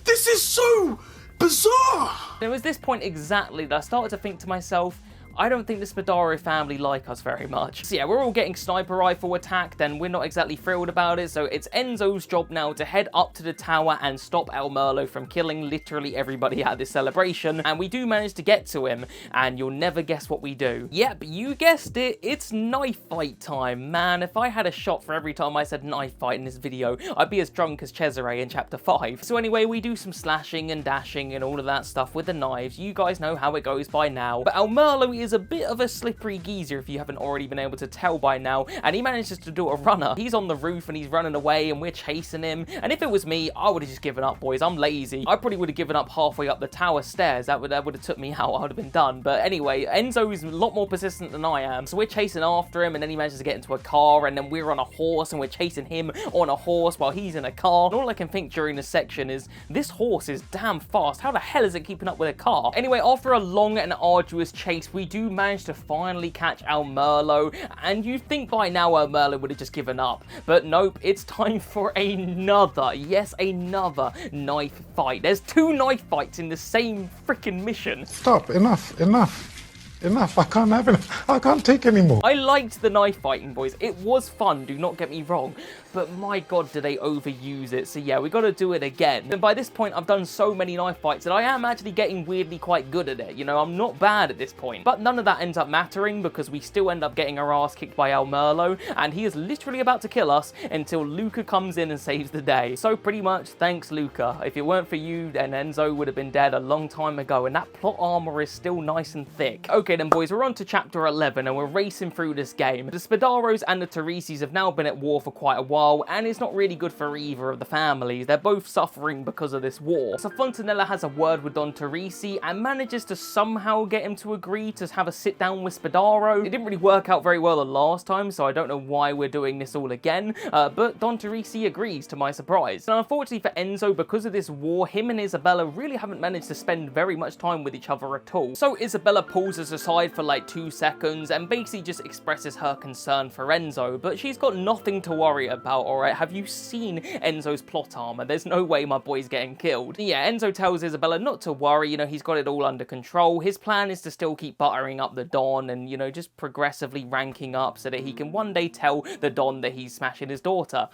This is so bizarre. It was this point exactly that I started to think to myself, I don't think the Spadaro family like us very much. So yeah, we're all getting sniper rifle attacked and we're not exactly thrilled about it, so it's Enzo's job now to head up to the tower and stop El Merlo from killing literally everybody at this celebration, and we do manage to get to him, and you'll never guess what we do. Yep, you guessed it, it's knife fight time. Man, if I had a shot for every time I said knife fight in this video, I'd be as drunk as Cesare in chapter 5. So anyway, we do some slashing and dashing and all of that stuff with the knives. You guys know how it goes by now. But El Merlo is a bit of a slippery geezer if you haven't already been able to tell by now, and he manages to do a runner. He's on the roof and he's running away and we're chasing him, and if it was me, I would have just given up, boys. I'm lazy. I probably would have given up halfway up the tower stairs. That would have took me out. I would have been done. But anyway, Enzo is a lot more persistent than I am, so we're chasing after him, and then he manages to get into a car, and then we're on a horse and we're chasing him on a horse while he's in a car. And all I can think during this section is, this horse is damn fast. How the hell is it keeping up with a car? Anyway, after a long and arduous chase, we do manage to finally catch El Merlo, and you'd think by now El Merlo would have just given up, but nope, it's time for another, yes, another knife fight. There's 2 knife fights in the same freaking mission. Stop, enough. I can't have it. I can't take anymore. I liked the knife fighting, boys. It was fun, do not get me wrong, but my god, did they overuse it. So yeah, we got to do it again. And by this point, I've done so many knife fights that I am actually getting weirdly quite good at it. You know, I'm not bad at this point. But none of that ends up mattering because we still end up getting our ass kicked by El Merlo, and he is literally about to kill us until Luca comes in and saves the day. So pretty much, thanks Luca. If it weren't for you, then Enzo would have been dead a long time ago, and that plot armor is still nice and thick. Okay, Okay then boys, we're on to chapter 11 and we're racing through this game. The Spadaros and the Torisis have now been at war for quite a while, and it's not really good for either of the families. They're both suffering because of this war. So Fontanella has a word with Don Torisi and manages to somehow get him to agree to have a sit down with Spadaro. It didn't really work out very well the last time, so I don't know why we're doing this all again, but Don Torisi agrees, to my surprise. Now unfortunately for Enzo, because of this war, him and Isabella really haven't managed to spend very much time with each other at all. So Isabella pulls us aside for like 2 seconds and basically just expresses her concern for Enzo, but she's got nothing to worry about, alright? Have you seen Enzo's plot armor? There's no way my boy's getting killed. Yeah, Enzo tells Isabella not to worry, you know, he's got it all under control. His plan is to still keep buttering up the Don and, you know, just progressively ranking up so that he can one day tell the Don that he's smashing his daughter.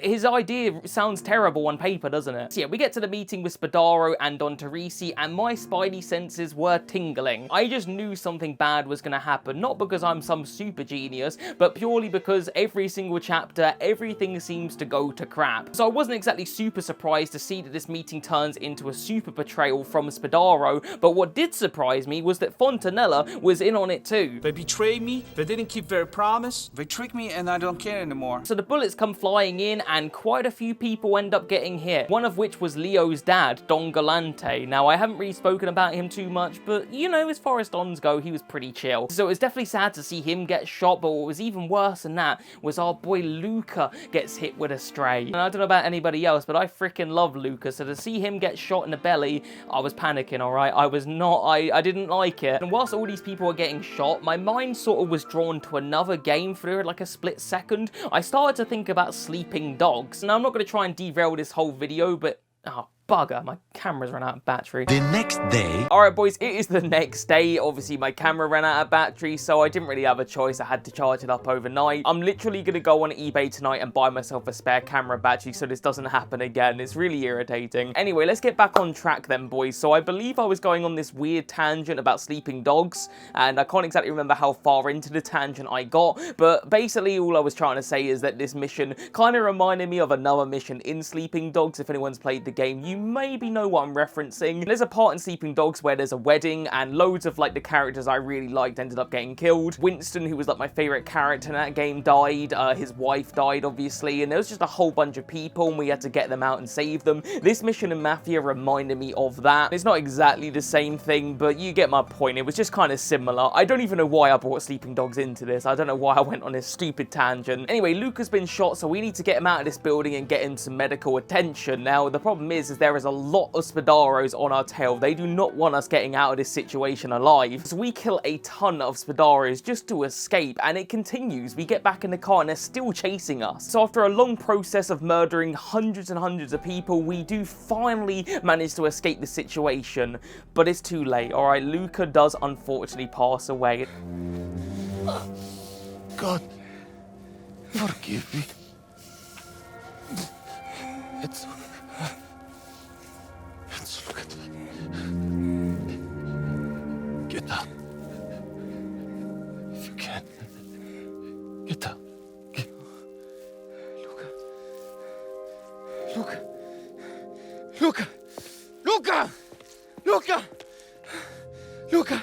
His idea sounds terrible on paper, doesn't it? So yeah, we get to the meeting with Spadaro and Don Torisi, and my spidey senses were tingling. I just knew something bad was going to happen, not because I'm some super genius, but purely because every single chapter, everything seems to go to crap. So I wasn't exactly super surprised to see that this meeting turns into a super betrayal from Spadaro, but what did surprise me was that Fontanella was in on it too. They betrayed me, they didn't keep their promise, they tricked me, and I don't care anymore. So the bullets come flying in, and quite a few people end up getting hit, one of which was Leo's dad, Don Galante. Now, I haven't really spoken about him too much, but, you know, as far as Dons go, he was pretty chill. So it was definitely sad to see him get shot, but what was even worse than that was our boy Luca gets hit with a stray. And I don't know about anybody else, but I freaking love Luca, so to see him get shot in the belly, I was panicking, alright? I didn't like it. And whilst all these people were getting shot, my mind sort of was drawn to another game for like a split second. I started to think about Sleeping Dogs. Now, I'm not going to try and derail this whole video, but oh, bugger, my camera's run out of battery. The next day... Alright boys, it is the next day. Obviously my camera ran out of battery, so I didn't really have a choice. I had to charge it up overnight. I'm literally going to go on eBay tonight and buy myself a spare camera battery so this doesn't happen again. It's really irritating. Anyway, let's get back on track then, boys. So I believe I was going on this weird tangent about Sleeping Dogs, and I can't exactly remember how far into the tangent I got, but basically all I was trying to say is that this mission kind of reminded me of another mission in Sleeping Dogs. If anyone's played the game, you maybe know what I'm referencing. There's a part in Sleeping Dogs where there's a wedding and loads of like the characters I really liked ended up getting killed. Winston, who was like my favorite character in that game, died. His wife died, obviously, and there was just a whole bunch of people and we had to get them out and save them. This mission in Mafia reminded me of that. It's not exactly the same thing, but you get my point. It was just kind of similar. I don't even know why I brought Sleeping Dogs into this. I don't know why I went on this stupid tangent. Anyway, Luca's been shot, so we need to get him out of this building and get him some medical attention. Now, the problem is there is a lot of Spadaros on our tail. They do not want us getting out of this situation alive. So we kill a ton of Spadaros just to escape, and it continues. We get back in the car and they're still chasing us. So after a long process of murdering hundreds and hundreds of people, we do finally manage to escape the situation, but it's too late. Alright, Luca does unfortunately pass away. God, forgive me. It's look at me. Get up. If you can. Get up. Luca. Luca. Luca. Luca. Luca. Luca.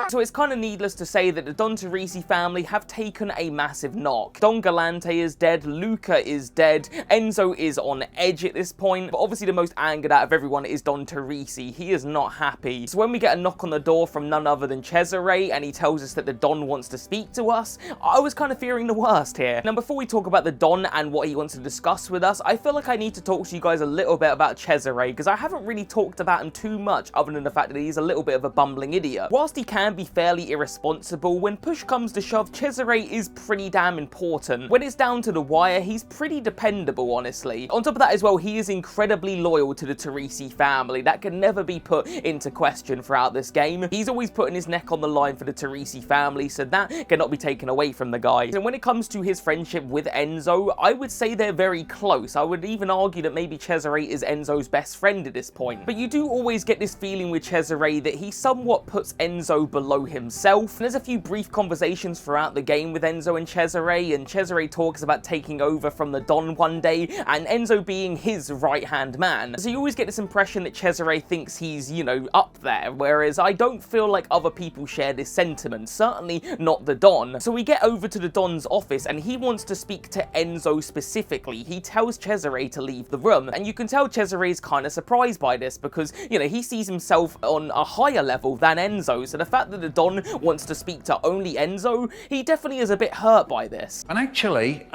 So it's kind of needless to say that the Don Torisi family have taken a massive knock. Don Galante is dead, Luca is dead, Enzo is on edge at this point, but obviously the most angered out of everyone is Don Torisi. He is not happy. So when we get a knock on the door from none other than Cesare, and he tells us that the Don wants to speak to us, I was kind of fearing the worst here. Now before we talk about the Don and what he wants to discuss with us, I feel like I need to talk to you guys a little bit about Cesare, because I haven't really talked about him too much other than the fact that he's a little bit of a bumbling idiot. Whilst he can be fairly irresponsible, when push comes to shove, Cesare is pretty damn important. When it's down to the wire, he's pretty dependable, honestly. On top of that as well, he is incredibly loyal to the Torisi family. That can never be put into question throughout this game. He's always putting his neck on the line for the Torisi family, so that cannot be taken away from the guy. And when it comes to his friendship with Enzo, I would say they're very close. I would even argue that maybe Cesare is Enzo's best friend at this point. But you do always get this feeling with Cesare that he somewhat puts Enzo below below himself. And there's a few brief conversations throughout the game with Enzo and Cesare talks about taking over from the Don one day, and Enzo being his right-hand man. So you always get this impression that Cesare thinks he's, you know, up there, whereas I don't feel like other people share this sentiment, certainly not the Don. So we get over to the Don's office, and he wants to speak to Enzo specifically. He tells Cesare to leave the room, and you can tell Cesare is kind of surprised by this because, you know, he sees himself on a higher level than Enzo, so the fact that the Don wants to speak to only Enzo, he definitely is a bit hurt by this. And actually,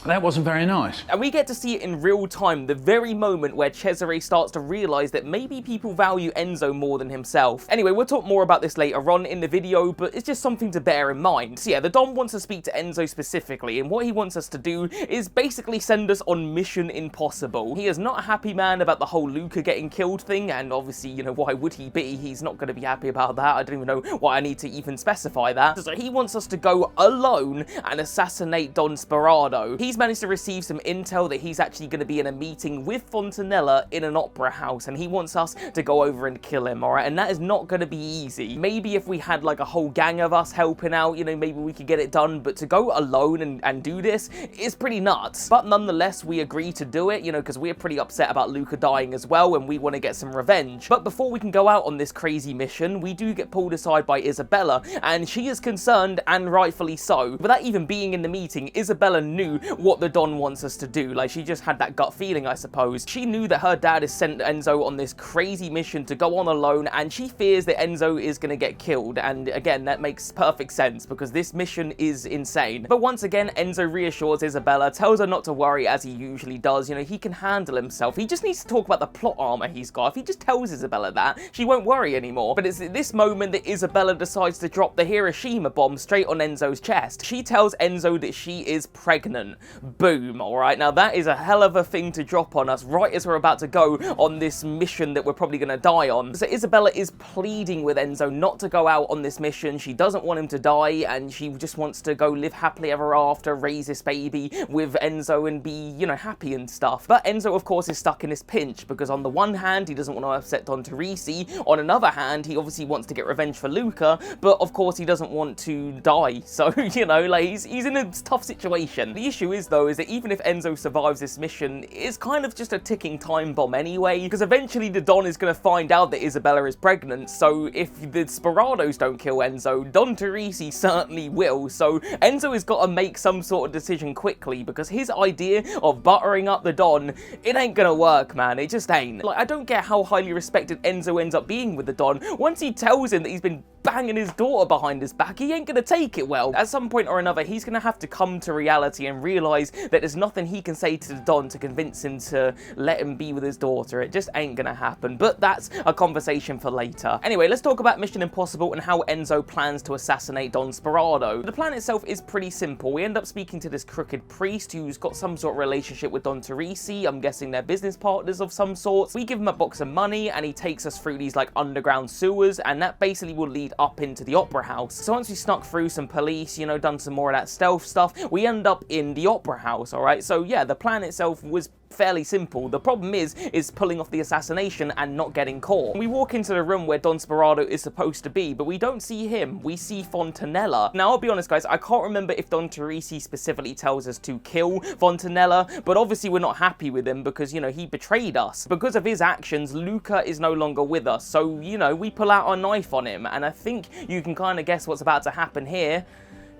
that wasn't very nice. And we get to see it in real time, the very moment where Cesare starts to realise that maybe people value Enzo more than himself. Anyway, we'll talk more about this later on in the video, but it's just something to bear in mind. So yeah, the Don wants to speak to Enzo specifically, and what he wants us to do is basically send us on Mission Impossible. He is not a happy man about the whole Luca getting killed thing, and obviously, you know, why would he be? He's not going to be happy about that. I don't even know why I need to even specify that. So he wants us to go alone and assassinate Don Spadaro. He's managed to receive some intel that he's actually going to be in a meeting with Fontanella in an opera house, and he wants us to go over and kill him, alright? And that is not going to be easy. Maybe if we had like a whole gang of us helping out, you know, maybe we could get it done, but to go alone and do this is pretty nuts. But nonetheless, we agree to do it, you know, because we're pretty upset about Luca dying as well, and we want to get some revenge. But before we can go out on this crazy mission, we do get pulled aside by Isabella, and she is concerned, and rightfully so. Without even being in the meeting, Isabella knew what the Don wants us to do. Like, she just had that gut feeling, I suppose. She knew that her dad has sent Enzo on this crazy mission to go on alone, and she fears that Enzo is going to get killed. And again, that makes perfect sense because this mission is insane. But once again, Enzo reassures Isabella, tells her not to worry as he usually does. You know, he can handle himself. He just needs to talk about the plot armor he's got. If he just tells Isabella that, she won't worry anymore. But it's at this moment that Isabella decides to drop the Hiroshima bomb straight on Enzo's chest. She tells Enzo that she is pregnant. Boom, alright? Now that is a hell of a thing to drop on us right as we're about to go on this mission that we're probably going to die on. So Isabella is pleading with Enzo not to go out on this mission. She doesn't want him to die, and she just wants to go live happily ever after, raise this baby with Enzo and be, you know, happy and stuff. But Enzo, of course, is stuck in this pinch because on the one hand, he doesn't want to upset Don Torisi. On another hand, he obviously wants to get revenge for Luca, but of course he doesn't want to die. So, you know, like, he's in a tough situation. The issue is, though, is that even if Enzo survives this mission, it's kind of just a ticking time bomb anyway, because eventually the Don is going to find out that Isabella is pregnant, so if the Sparados don't kill Enzo, Don Torisi certainly will. So Enzo has got to make some sort of decision quickly, because his idea of buttering up the Don, it ain't gonna work, man. It just ain't. Like, I don't get how highly respected Enzo ends up being with the Don. Once he tells him that he's been banging his daughter behind his back, he ain't gonna take it well. At some point or another, he's gonna have to come to reality and realize that there's nothing he can say to the Don to convince him to let him be with his daughter. It just ain't gonna happen, but that's a conversation for later. Anyway, let's talk about Mission Impossible and how Enzo plans to assassinate Don Spadaro. The plan itself is pretty simple. We end up speaking to this crooked priest who's got some sort of relationship with Don Torisi. I'm guessing they're business partners of some sort. We give him a box of money and he takes us through these like underground sewers, and that basically will lead up into the opera house. So once we snuck through some police, you know, done some more of that stealth stuff, we end up in the opera house, alright? So yeah, the plan itself was fairly simple. The problem is pulling off the assassination and not getting caught. We walk into the room where Don Spadaro is supposed to be, but we don't see him. We see Fontanella. Now, I'll be honest, guys, I can't remember if Don Torisi specifically tells us to kill Fontanella, but obviously we're not happy with him because, you know, he betrayed us. Because of his actions, Luca is no longer with us, so, you know, we pull out our knife on him, and I think you can kind of guess what's about to happen here.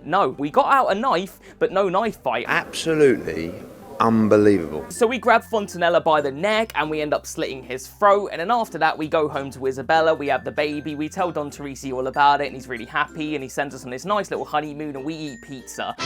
No, we got out a knife, but no knife fight. Absolutely unbelievable. So we grab Fontanella by the neck and we end up slitting his throat, and then after that we go home to Isabella, we have the baby, we tell Don Torisi all about it, and he's really happy, and he sends us on this nice little honeymoon, and we eat pizza.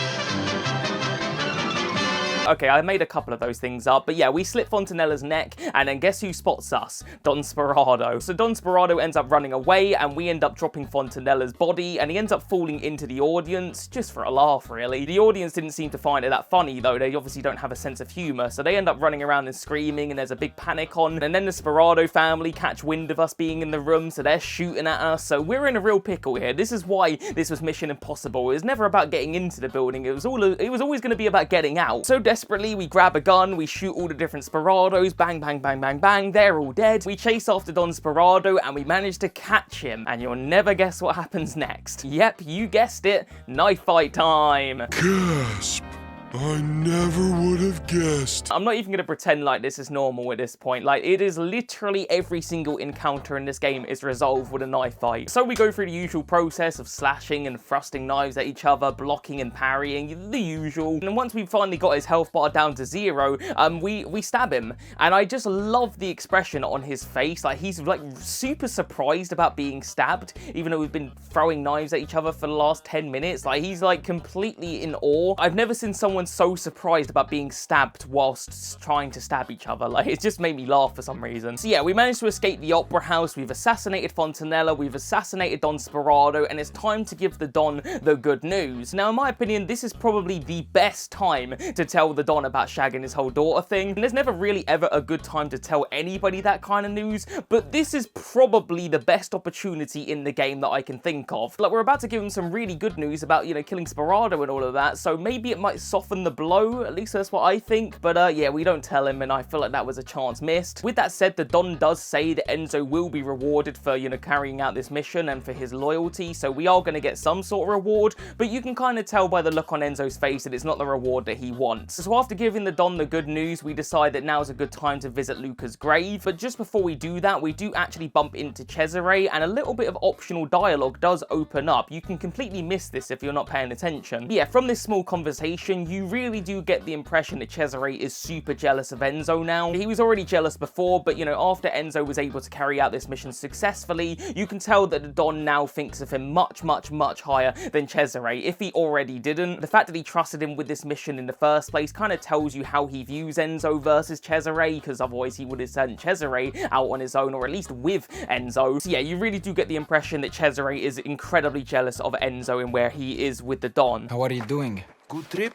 Okay, I made a couple of those things up, but yeah, we slit Fontanella's neck, and then guess who spots us? Don Spadaro. So Don Spadaro ends up running away, and we end up dropping Fontanella's body, and he ends up falling into the audience, just for a laugh, really. The audience didn't seem to find it that funny, though. They obviously don't have a sense of humour, so they end up running around and screaming, and there's a big panic on, and then the Spadaro family catch wind of us being in the room, so they're shooting at us, so we're in a real pickle here. This is why this was Mission Impossible. It was never about getting into the building, it was always going to be about getting out. So desperate desperately, we grab a gun, we shoot all the different Sparados, bang, bang, bang, bang, bang, they're all dead. We chase after Don Sparado and we manage to catch him. And you'll never guess what happens next. Yep, you guessed it, knife fight time. Gasp. I never would have guessed. I'm not even going to pretend like this is normal at this point. Like, it is literally every single encounter in this game is resolved with a knife fight. So we go through the usual process of slashing and thrusting knives at each other, blocking and parrying, the usual. And once we finally got his health bar down to 0, we stab him. And I just love the expression on his face. Like, he's like super surprised about being stabbed, even though we've been throwing knives at each other for the last 10 minutes. Like, he's like completely in awe. I've never seen someone so surprised about being stabbed whilst trying to stab each other. Like, it just made me laugh for some reason. So yeah, we managed to escape the Opera House, we've assassinated Fontanella, we've assassinated Don Sparado, and it's time to give the Don the good news. Now, in my opinion, this is probably the best time to tell the Don about shagging his whole daughter thing. And there's never really ever a good time to tell anybody that kind of news, but this is probably the best opportunity in the game that I can think of. Like, we're about to give him some really good news about, you know, killing Sparado and all of that, so maybe it might soften the blow, at least that's what I think. But yeah, we don't tell him, and I feel like that was a chance missed. With that said, the Don does say that Enzo will be rewarded for, you know, carrying out this mission and for his loyalty, so we are going to get some sort of reward, but you can kind of tell by the look on Enzo's face that it's not the reward that he wants. So after giving the Don the good news, we decide that now's a good time to visit Luca's grave, but just before we do that, we do actually bump into Cesare, and a little bit of optional dialogue does open up. You can completely miss this if you're not paying attention. But yeah, from this small conversation, you really do get the impression that Cesare is super jealous of Enzo now. He was already jealous before, but you know, after Enzo was able to carry out this mission successfully, you can tell that the Don now thinks of him much, much, much higher than Cesare, if he already didn't. The fact that he trusted him with this mission in the first place kind of tells you how he views Enzo versus Cesare, because otherwise he would have sent Cesare out on his own, or at least with Enzo. So yeah, you really do get the impression that Cesare is incredibly jealous of Enzo and where he is with the Don. How are you doing? Good trip?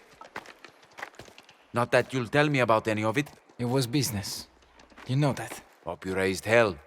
Not that you'll tell me about any of it. It was business. You know that. Hope you raised hell.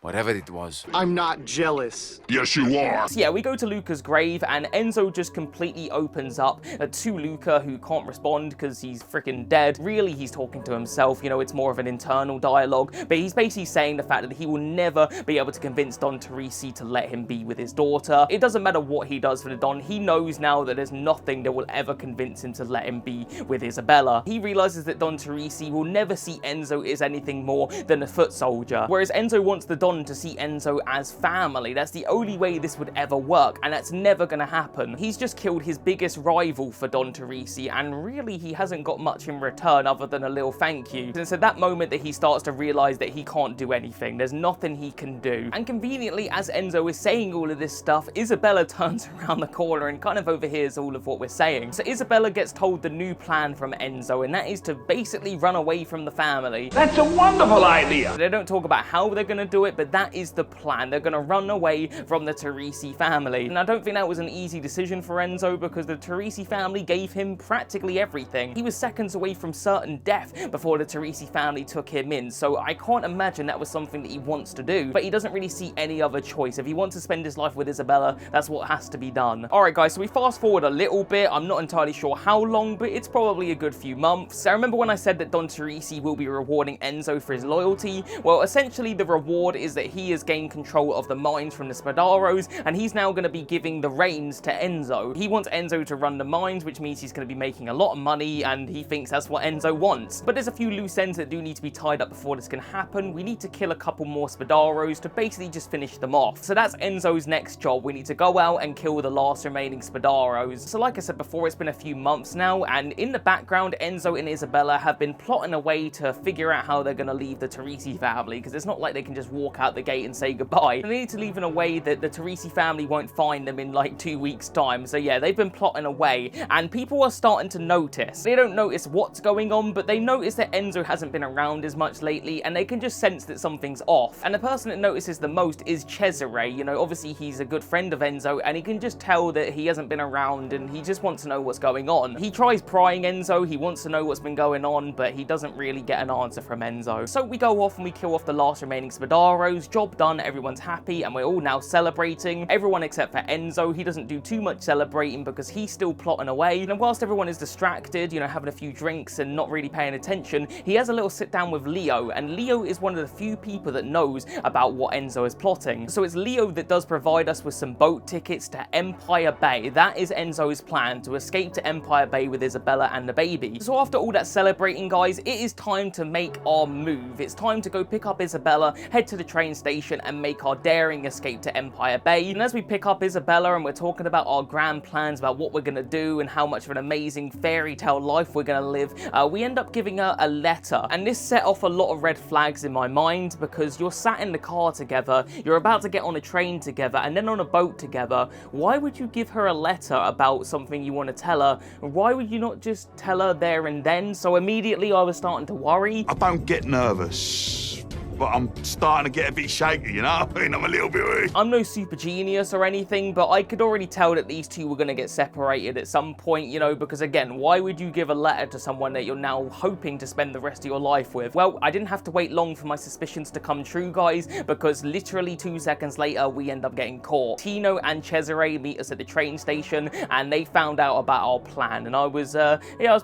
Whatever it was. I'm not jealous. Yes, you are. So yeah, we go to Luca's grave, and Enzo just completely opens up to Luca, who can't respond because he's freaking dead. Really, he's talking to himself. You know, it's more of an internal dialogue, but he's basically saying the fact that he will never be able to convince Don Torisi to let him be with his daughter. It doesn't matter what he does for the Don. He knows now that there's nothing that will ever convince him to let him be with Isabella. He realizes that Don Torisi will never see Enzo as anything more than a foot soldier, whereas Enzo wants the Don to see Enzo as family. That's the only way this would ever work, and that's never gonna happen. He's just killed his biggest rival for Don Torisi, and really he hasn't got much in return other than a little thank you. And so that moment that he starts to realize that he can't do anything, there's nothing he can do. And conveniently, as Enzo is saying all of this stuff, Isabella turns around the corner and kind of overhears all of what we're saying. So Isabella gets told the new plan from Enzo, and that is to basically run away from the family. That's a wonderful idea! They don't talk about how they're gonna do it, but that is the plan. They're gonna run away from the Torisi family. And I don't think that was an easy decision for Enzo, because the Torisi family gave him practically everything. He was seconds away from certain death before the Torisi family took him in, so I can't imagine that was something that he wants to do, but he doesn't really see any other choice. If he wants to spend his life with Isabella, that's what has to be done. Alright guys, so we fast forward a little bit. I'm not entirely sure how long, but it's probably a good few months. I remember when I said that Don Torisi will be rewarding Enzo for his loyalty. Well, essentially the reward is that he has gained control of the mines from the Spadaros, and he's now going to be giving the reins to Enzo. He wants Enzo to run the mines, which means he's going to be making a lot of money, and he thinks that's what Enzo wants. But there's a few loose ends that do need to be tied up before this can happen. We need to kill a couple more Spadaros to basically just finish them off. So that's Enzo's next job. We need to go out and kill the last remaining Spadaros. So like I said before, it's been a few months now, and in the background, Enzo and Isabella have been plotting a way to figure out how they're going to leave the Torisi family, because it's not like they can just walk out the gate and say goodbye. And they need to leave in a way that the Torisi family won't find them in like 2 weeks' time. So yeah, they've been plotting away, and people are starting to notice. They don't notice what's going on, but they notice that Enzo hasn't been around as much lately, and they can just sense that something's off. And the person that notices the most is Cesare. You know, obviously he's a good friend of Enzo, and he can just tell that he hasn't been around, and he just wants to know what's going on. He tries prying Enzo, he wants to know what's been going on, but he doesn't really get an answer from Enzo. So we go off and we kill off the last remaining Spadaro, heroes, job done, everyone's happy, and we're all now celebrating. Everyone except for Enzo, he doesn't do too much celebrating because he's still plotting away. And whilst everyone is distracted, you know, having a few drinks and not really paying attention, he has a little sit down with Leo, and Leo is one of the few people that knows about what Enzo is plotting. So it's Leo that does provide us with some boat tickets to Empire Bay. That is Enzo's plan, to escape to Empire Bay with Isabella and the baby. So after all that celebrating, guys, it is time to make our move. It's time to go pick up Isabella, head to the train station, and make our daring escape to Empire Bay. And as we pick up Isabella and we're talking about our grand plans about what we're gonna do and how much of an amazing fairy tale life we're gonna live, we end up giving her a letter. And this set off a lot of red flags in my mind, because you're sat in the car together, you're about to get on a train together, and then on a boat together. Why would you give her a letter about something you want to tell her? Why would you not just tell her there and then? So immediately I was starting to worry. I don't get nervous, but I'm starting to get a bit shaky, you know? I mean, I'm a little bit weak. I'm no super genius or anything, but I could already tell that these two were going to get separated at some point, you know, because again, why would you give a letter to someone that you're now hoping to spend the rest of your life with? Well, I didn't have to wait long for my suspicions to come true, guys, because literally 2 seconds later, we end up getting caught. Tino and Cesare meet us at the train station, and they found out about our plan, and I was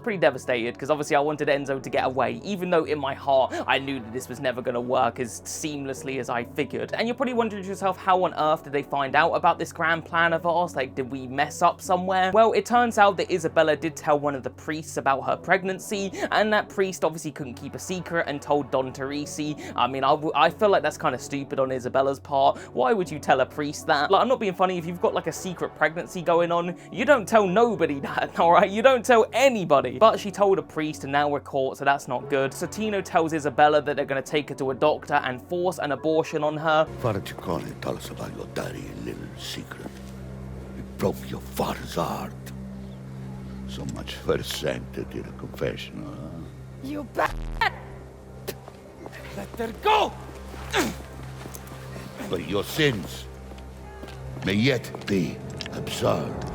pretty devastated, because obviously I wanted Enzo to get away, even though in my heart, I knew that this was never going to work as seamlessly as I figured. And you're probably wondering to yourself, how on earth did they find out about this grand plan of ours? Like, did we mess up somewhere? Well, it turns out that Isabella did tell one of the priests about her pregnancy, and that priest obviously couldn't keep a secret and told Don Torisi. I mean, I feel like that's kind of stupid on Isabella's part. Why would you tell a priest that? Like, I'm not being funny, if you've got like a secret pregnancy going on, you don't tell nobody that, alright? You don't tell anybody. But she told a priest, and now we're caught, so that's not good. So Tino tells Isabella that they're going to take her to a doctor and force an abortion on her. Why don't you call and tell us about your dirty little secret? It broke your father's heart. So much for the sanctity of the confession, huh? You bat! Let her go! But your sins may yet be absolved.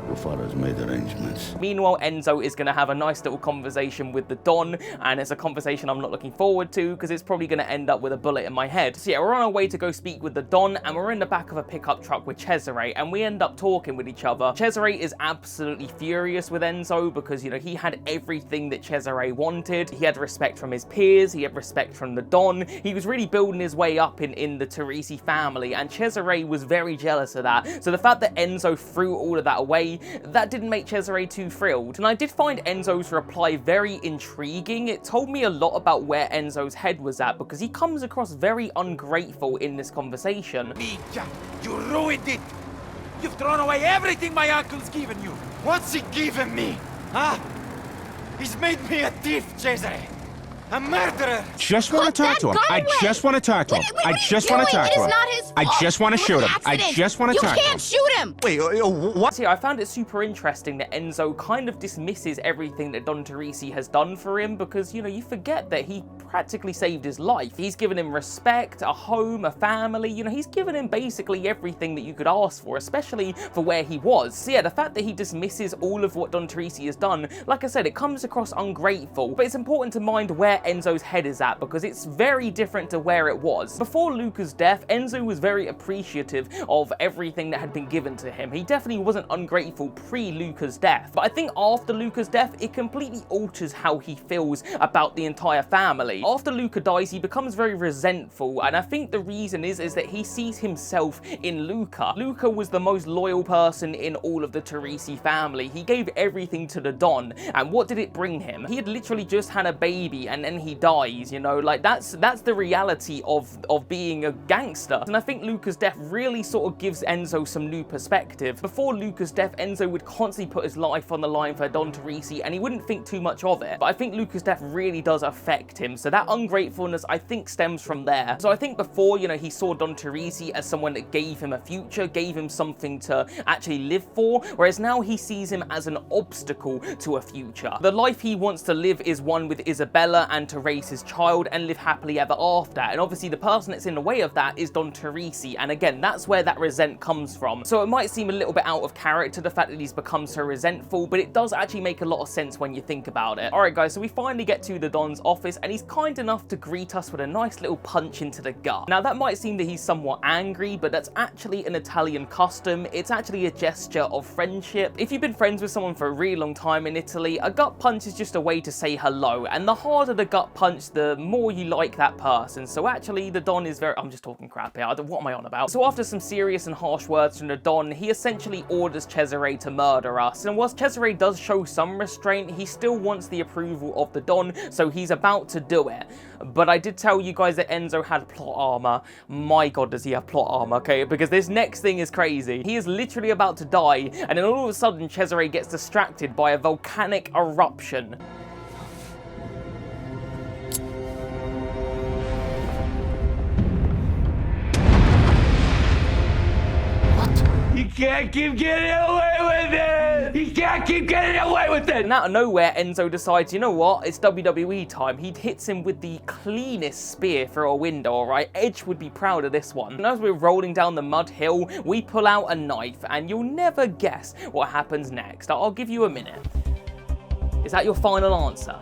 Your father's made arrangements. Meanwhile, Enzo is going to have a nice little conversation with the Don, and it's a conversation I'm not looking forward to, because it's probably going to end up with a bullet in my head. So yeah, we're on our way to go speak with the Don, and we're in the back of a pickup truck with Cesare, and we end up talking with each other. Cesare is absolutely furious with Enzo, because, you know, he had everything that Cesare wanted. He had respect from his peers, he had respect from the Don. He was really building his way up in the Torisi family, and Cesare was very jealous of that. So the fact that Enzo threw all of that away, that didn't make Cesare too thrilled. And I did find Enzo's reply very intriguing. It told me a lot about where Enzo's head was at, because he comes across very ungrateful in this conversation. Mcjell, you ruined it! You've thrown away everything my uncle's given you! What's he given me? Huh? He's made me a thief, Cesare! A murderer! Just want to talk to him. I just want to talk to him. I just want to talk to him. I just want to shoot him. I just want to talk to him. You can't shoot him! Wait, what? See, I found it super interesting that Enzo kind of dismisses everything that Don Torisi has done for him, because, you know, you forget that he practically saved his life. He's given him respect, a home, a family, you know, he's given him basically everything that you could ask for, especially for where he was. So yeah, the fact that he dismisses all of what Don Torisi has done, like I said, it comes across ungrateful, but it's important to mind where Enzo's head is at, because it's very different to where it was. Before Luca's death, Enzo was very appreciative of everything that had been given to him. He definitely wasn't ungrateful pre-Luca's death, but I think after Luca's death, it completely alters how he feels about the entire family. After Luca dies, he becomes very resentful, and I think the reason is that he sees himself in Luca. Luca was the most loyal person in all of the Torisi family. He gave everything to the Don, and what did it bring him? He had literally just had a baby, and then he dies, you know, like that's the reality of being a gangster. And I think Luca's death really sort of gives Enzo some new perspective. Before Luca's death, Enzo would constantly put his life on the line for Don Torisi, and he wouldn't think too much of it. But I think Luca's death really does affect him, so that ungratefulness, I think, stems from there. So I think before, you know, he saw Don Torisi as someone that gave him a future, gave him something to actually live for, whereas now he sees him as an obstacle to a future. The life he wants to live is one with Isabella and to raise his child and live happily ever after. And obviously the person that's in the way of that is Don Torisi, and again, that's where that resent comes from. So it might seem a little bit out of character, the fact that he's become so resentful, but it does actually make a lot of sense when you think about it. Alright guys, so we finally get to the Don's office, and he's kind enough to greet us with a nice little punch into the gut. Now that might seem that he's somewhat angry, but that's actually an Italian custom. It's actually a gesture of friendship. If you've been friends with someone for a really long time in Italy, a gut punch is just a way to say hello, and the harder the gut punch, the more you like that person. So actually the Don is very... I'm just talking crap here, what am I on about? So after some serious and harsh words from the Don, he essentially orders Cesare to murder us, and whilst Cesare does show some restraint, he still wants the approval of the Don, so he's about to do it. But I did tell you guys that Enzo had plot armor. My god, does he have plot armor, okay? Because this next thing is crazy. He is literally about to die, and then all of a sudden Cesare gets distracted by a volcanic eruption. You can't keep getting away with it! You can't keep getting away with it! And out of nowhere, Enzo decides, you know what, it's WWE time. He hits him with the cleanest spear through a window, alright? Edge would be proud of this one. And as we're rolling down the mud hill, we pull out a knife, and you'll never guess what happens next. I'll give you a minute. Is that your final answer?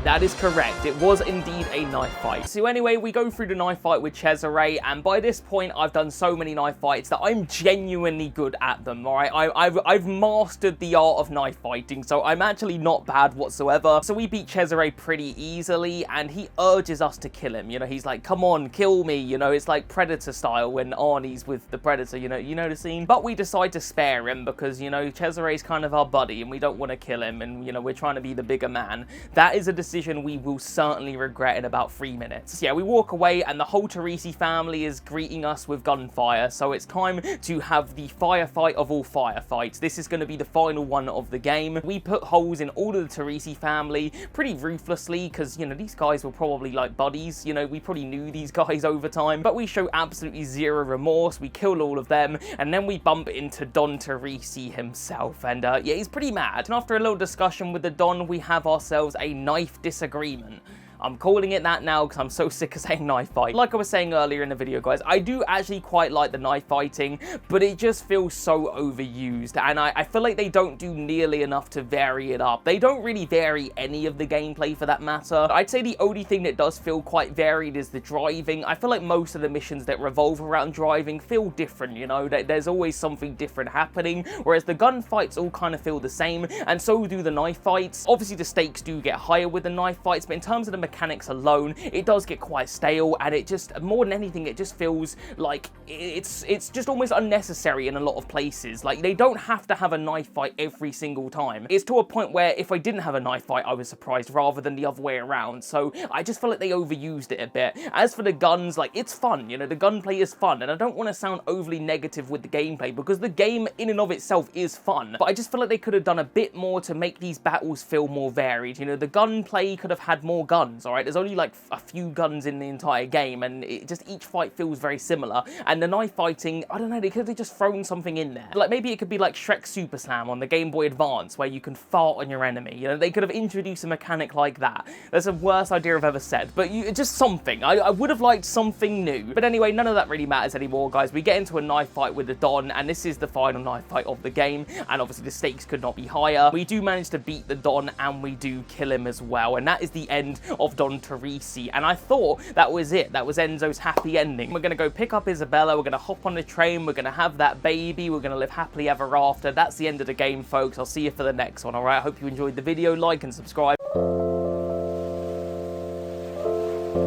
That is correct. It was indeed a knife fight. So anyway, we go through the knife fight with Cesare, and by this point, I've done so many knife fights that I'm genuinely good at them, alright? I've mastered the art of knife fighting, so I'm actually not bad whatsoever. So we beat Cesare pretty easily, and he urges us to kill him. You know, he's like, come on, kill me. You know, it's like Predator style when Arnie's with the Predator, you know the scene? But we decide to spare him because, you know, Cesare's kind of our buddy, and we don't want to kill him, and, you know, we're trying to be the bigger man. That is a decision we will certainly regret in about 3 minutes. Yeah, we walk away, and the whole Torisi family is greeting us with gunfire, so it's time to have the firefight of all firefights. This is going to be the final one of the game. We put holes in all of the Torisi family pretty ruthlessly because, you know, these guys were probably like buddies. You know, we probably knew these guys over time, but we show absolutely zero remorse. We kill all of them, and then we bump into Don Torisi himself, and yeah, he's pretty mad. And after a little discussion with the Don, we have ourselves a knife disagreement. I'm calling it that now because I'm so sick of saying knife fight. Like I was saying earlier in the video, guys, I do actually quite like the knife fighting, but it just feels so overused, and I feel like they don't do nearly enough to vary it up. They don't really vary any of the gameplay for that matter. I'd say the only thing that does feel quite varied is the driving. I feel like most of the missions that revolve around driving feel different, you know? There's always something different happening, whereas the gunfights all kind of feel the same, and so do the knife fights. Obviously, the stakes do get higher with the knife fights, but in terms of the mechanics alone, it does get quite stale, and it just, more than anything, it just feels like it's just almost unnecessary in a lot of places. Like, they don't have to have a knife fight every single time. It's to a point where if I didn't have a knife fight, I was surprised rather than the other way around. So I just feel like they overused it a bit. As for the guns, like, it's fun, you know, the gunplay is fun, and I don't want to sound overly negative with the gameplay because the game in and of itself is fun, but I just feel like they could have done a bit more to make these battles feel more varied. You know, the gunplay could have had more guns, alright? There's only like a few guns in the entire game, and it just, each fight feels very similar. And the knife fighting, I don't know, they could have just thrown something in there. Like, maybe it could be like Shrek Super Slam on the Game Boy Advance, where you can fart on your enemy. You know, they could have introduced a mechanic like that. That's the worst idea I've ever said, but just something. I would have liked something new. But anyway, none of that really matters anymore, guys. We get into a knife fight with the Don, and this is the final knife fight of the game, and obviously the stakes could not be higher. We do manage to beat the Don, and we do kill him as well, and that is the end of Don Torisi, and I thought that was it. That was Enzo's happy ending. We're gonna go pick up Isabella, we're gonna hop on the train, we're gonna have that baby, we're gonna live happily ever after. That's the end of the game, folks. I'll see you for the next one, alright? I hope you enjoyed the video. Like and subscribe.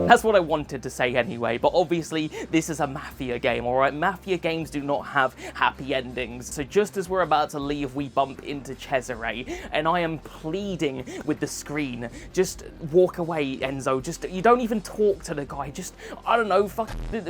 That's what I wanted to say anyway, but obviously this is a Mafia game, alright? Mafia games do not have happy endings. So just as we're about to leave, we bump into Cesare, and I am pleading with the screen, just walk away, Enzo. Just, you don't even talk to the guy. Just, I don't know,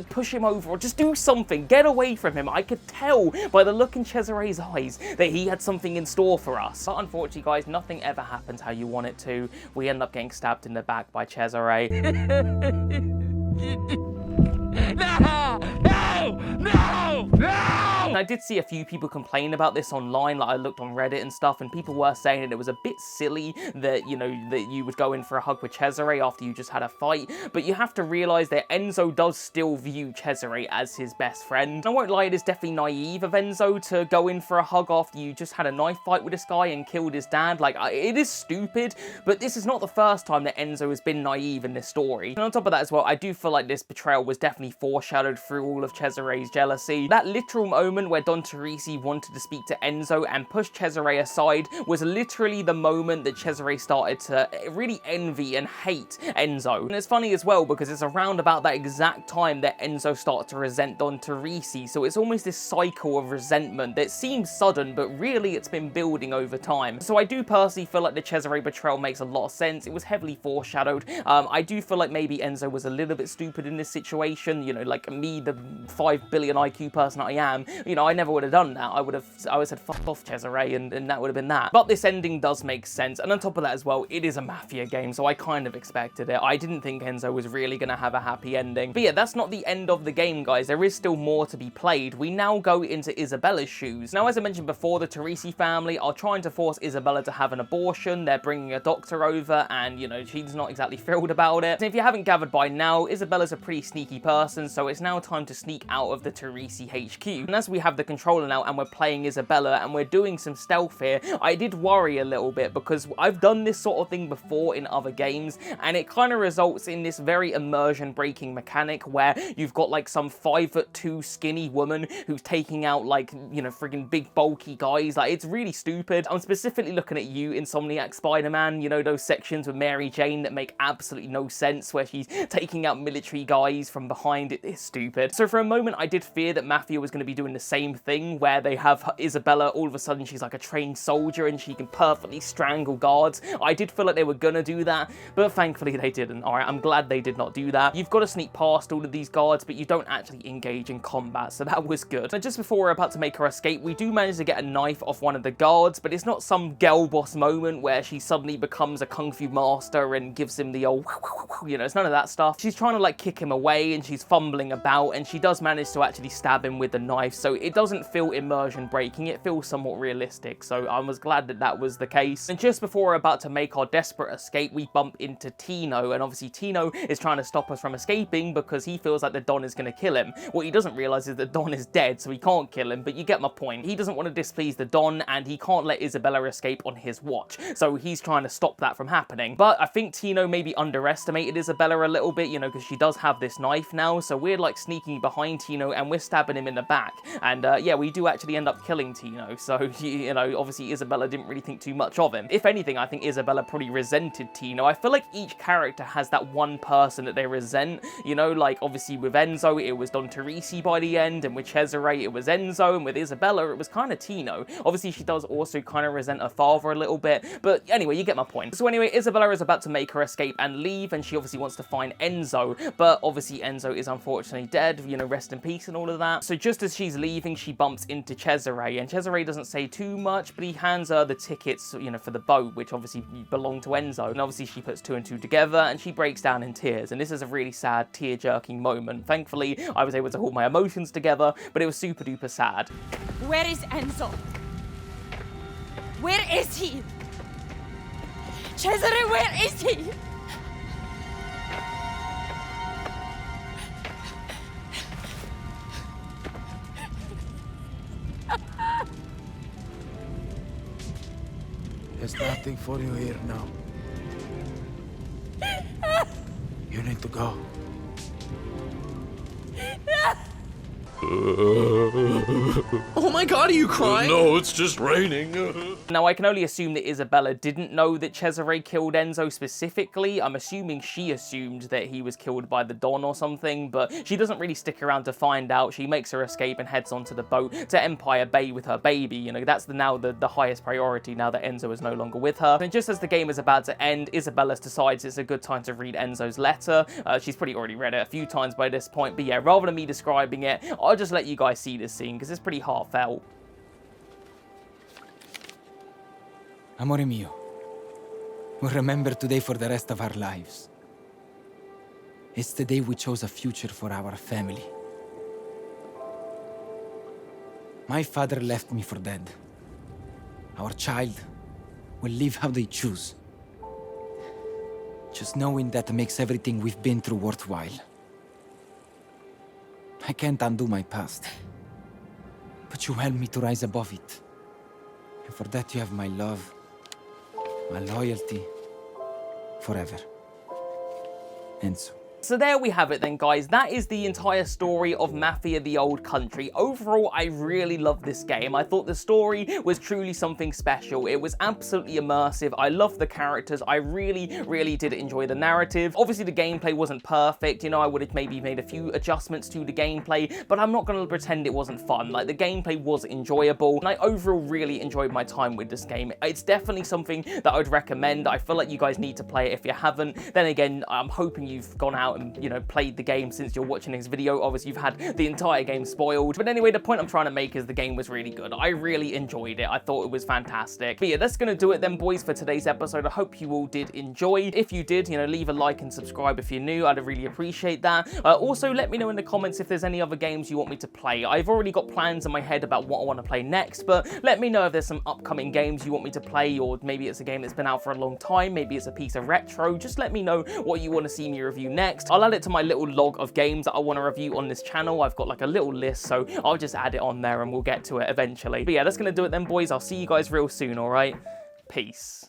push him over, or just do something. Get away from him. I could tell by the look in Cesare's eyes that he had something in store for us. But unfortunately, guys, nothing ever happens how you want it to. We end up getting stabbed in the back by Cesare. No! No! No! No! Now I did see a few people complain about this online, like I looked on Reddit and stuff, and people were saying that it was a bit silly that, you know, that you would go in for a hug with Cesare after you just had a fight, but you have to realise that Enzo does still view Cesare as his best friend. And I won't lie, it is definitely naive of Enzo to go in for a hug after you just had a knife fight with this guy and killed his dad. Like, it is stupid, but this is not the first time that Enzo has been naive in this story. And on top of that as well, I do feel like this betrayal was definitely foreshadowed through all of Cesare's jealousy. That literal moment where Don Torisi wanted to speak to Enzo and push Cesare aside was literally the moment that Cesare started to really envy and hate Enzo. And it's funny as well because it's around about that exact time that Enzo started to resent Don Torisi, so it's almost this cycle of resentment that seems sudden, but really it's been building over time. So I do personally feel like the Cesare betrayal makes a lot of sense. It was heavily foreshadowed. I do feel like maybe Enzo was a little bit stupid in this situation, you know, like me, the 5 billion IQ person I am, you know, I never would have done that. I would have said fuck off Cesare, and that would have been that. But this ending does make sense, and on top of that as well, it is a Mafia game, so I kind of expected it. I didn't think Enzo was really going to have a happy ending. But yeah, that's not the end of the game, guys. There is still more to be played. We now go into Isabella's shoes. Now, as I mentioned before, the Torisi family are trying to force Isabella to have an abortion. They're bringing a doctor over, and, you know, she's not exactly thrilled about it. And if you haven't gathered by now, Isabella's a pretty sneaky person, so it's now time to sneak out of the Torisi HQ. And as we have the controller now and we're playing Isabella and we're doing some stealth here, I did worry a little bit because I've done this sort of thing before in other games, and it kind of results in this very immersion breaking mechanic where you've got like some 5'2" skinny woman who's taking out like, you know, friggin' big bulky guys. Like, it's really stupid. I'm specifically looking at you, Insomniac Spider-Man, you know, those sections with Mary Jane that make absolutely no sense where she's taking out military guys from behind. It is stupid. So for a moment I did fear that Mafia was going to be doing the same thing where they have Isabella, all of a sudden she's like a trained soldier and she can perfectly strangle guards. I did feel like they were gonna do that, but thankfully they didn't. Alright, I'm glad they did not do that. You've got to sneak past all of these guards, but you don't actually engage in combat, so that was good. And just before we're about to make her escape, we do manage to get a knife off one of the guards, but it's not some girl boss moment where she suddenly becomes a kung fu master and gives him the old, you know, it's none of that stuff. She's trying to like kick him away and she's fumbling about, and she does manage to actually stab him with the knife, so it doesn't feel immersion breaking, it feels somewhat realistic, so I was glad that that was the case. And just before we're about to make our desperate escape, we bump into Tino, and obviously Tino is trying to stop us from escaping because he feels like the Don is going to kill him. What he doesn't realise is that Don is dead, so he can't kill him, but you get my point. He doesn't want to displease the Don, and he can't let Isabella escape on his watch, so he's trying to stop that from happening. But I think Tino maybe underestimated Isabella a little bit, you know, because she does have this knife now, so we're like sneaking behind Tino and we're stabbing him in the back, and yeah, we do actually end up killing Tino, so, you know, obviously Isabella didn't really think too much of him. If anything, I think Isabella probably resented Tino. I feel like each character has that one person that they resent, you know, like obviously with Enzo it was Don Torisi by the end, and with Cesare it was Enzo, and with Isabella it was kind of Tino. Obviously she does also kind of resent her father a little bit, but anyway, you get my point. So anyway, Isabella is about to make her escape and leave, and she obviously wants to find Enzo, but obviously Enzo is unfortunately dead, you know, rest in peace and all of that. So just as she's leaving, she bumps into Cesare, and Cesare doesn't say too much, but he hands her the tickets, you know, for the boat, which obviously belong to Enzo, and obviously she puts two and two together, and she breaks down in tears, and this is a really sad, tear-jerking moment. Thankfully, I was able to hold my emotions together, but it was super duper sad. Where is Enzo? Where is he? Cesare, where is he? There's nothing for you here now. You need to go. Oh my god, are you crying? No, it's just raining. Now, I can only assume that Isabella didn't know that Cesare killed Enzo specifically. I'm assuming she assumed that he was killed by the Don or something, but she doesn't really stick around to find out. She makes her escape and heads onto the boat to Empire Bay with her baby. You know, that's now the highest priority now that Enzo is no longer with her. And just as the game is about to end, Isabella decides it's a good time to read Enzo's letter. She's pretty already read it a few times by this point, but yeah, rather than me describing it, I'll just let you guys see this scene because it's pretty heartfelt. Amore mio, we'll remember today for the rest of our lives. It's the day we chose a future for our family. My father left me for dead. Our child will live how they choose. Just knowing that makes everything we've been through worthwhile. I can't undo my past. But you helped me to rise above it. And for that you have my love, my loyalty, forever. Enzo. So there we have it then, guys. That is the entire story of Mafia: The Old Country. Overall, I really love this game. I thought the story was truly something special. It was absolutely immersive. I loved the characters. I really did enjoy the narrative. Obviously, the gameplay wasn't perfect. You know, I would have maybe made a few adjustments to the gameplay, but I'm not going to pretend it wasn't fun. Like, the gameplay was enjoyable, and I overall really enjoyed my time with this game. It's definitely something that I would recommend. I feel like you guys need to play it if you haven't. Then again, I'm hoping you've gone out and, you know, played the game since you're watching this video. Obviously, you've had the entire game spoiled. But anyway, the point I'm trying to make is the game was really good. I really enjoyed it. I thought it was fantastic. But yeah, that's going to do it then, boys, for today's episode. I hope you all did enjoy. If you did, you know, leave a like and subscribe if you're new. I'd really appreciate that. Also, let me know in the comments if there's any other games you want me to play. I've already got plans in my head about what I want to play next, but let me know if there's some upcoming games you want me to play, or maybe it's a game that's been out for a long time. Maybe it's a piece of retro. Just let me know what you want to see me review next. I'll add it to my little log of games that I want to review on this channel. I've got like a little list, so I'll just add it on there and we'll get to it eventually. But yeah, that's going to do it then, boys. I'll see you guys real soon, all right? Peace.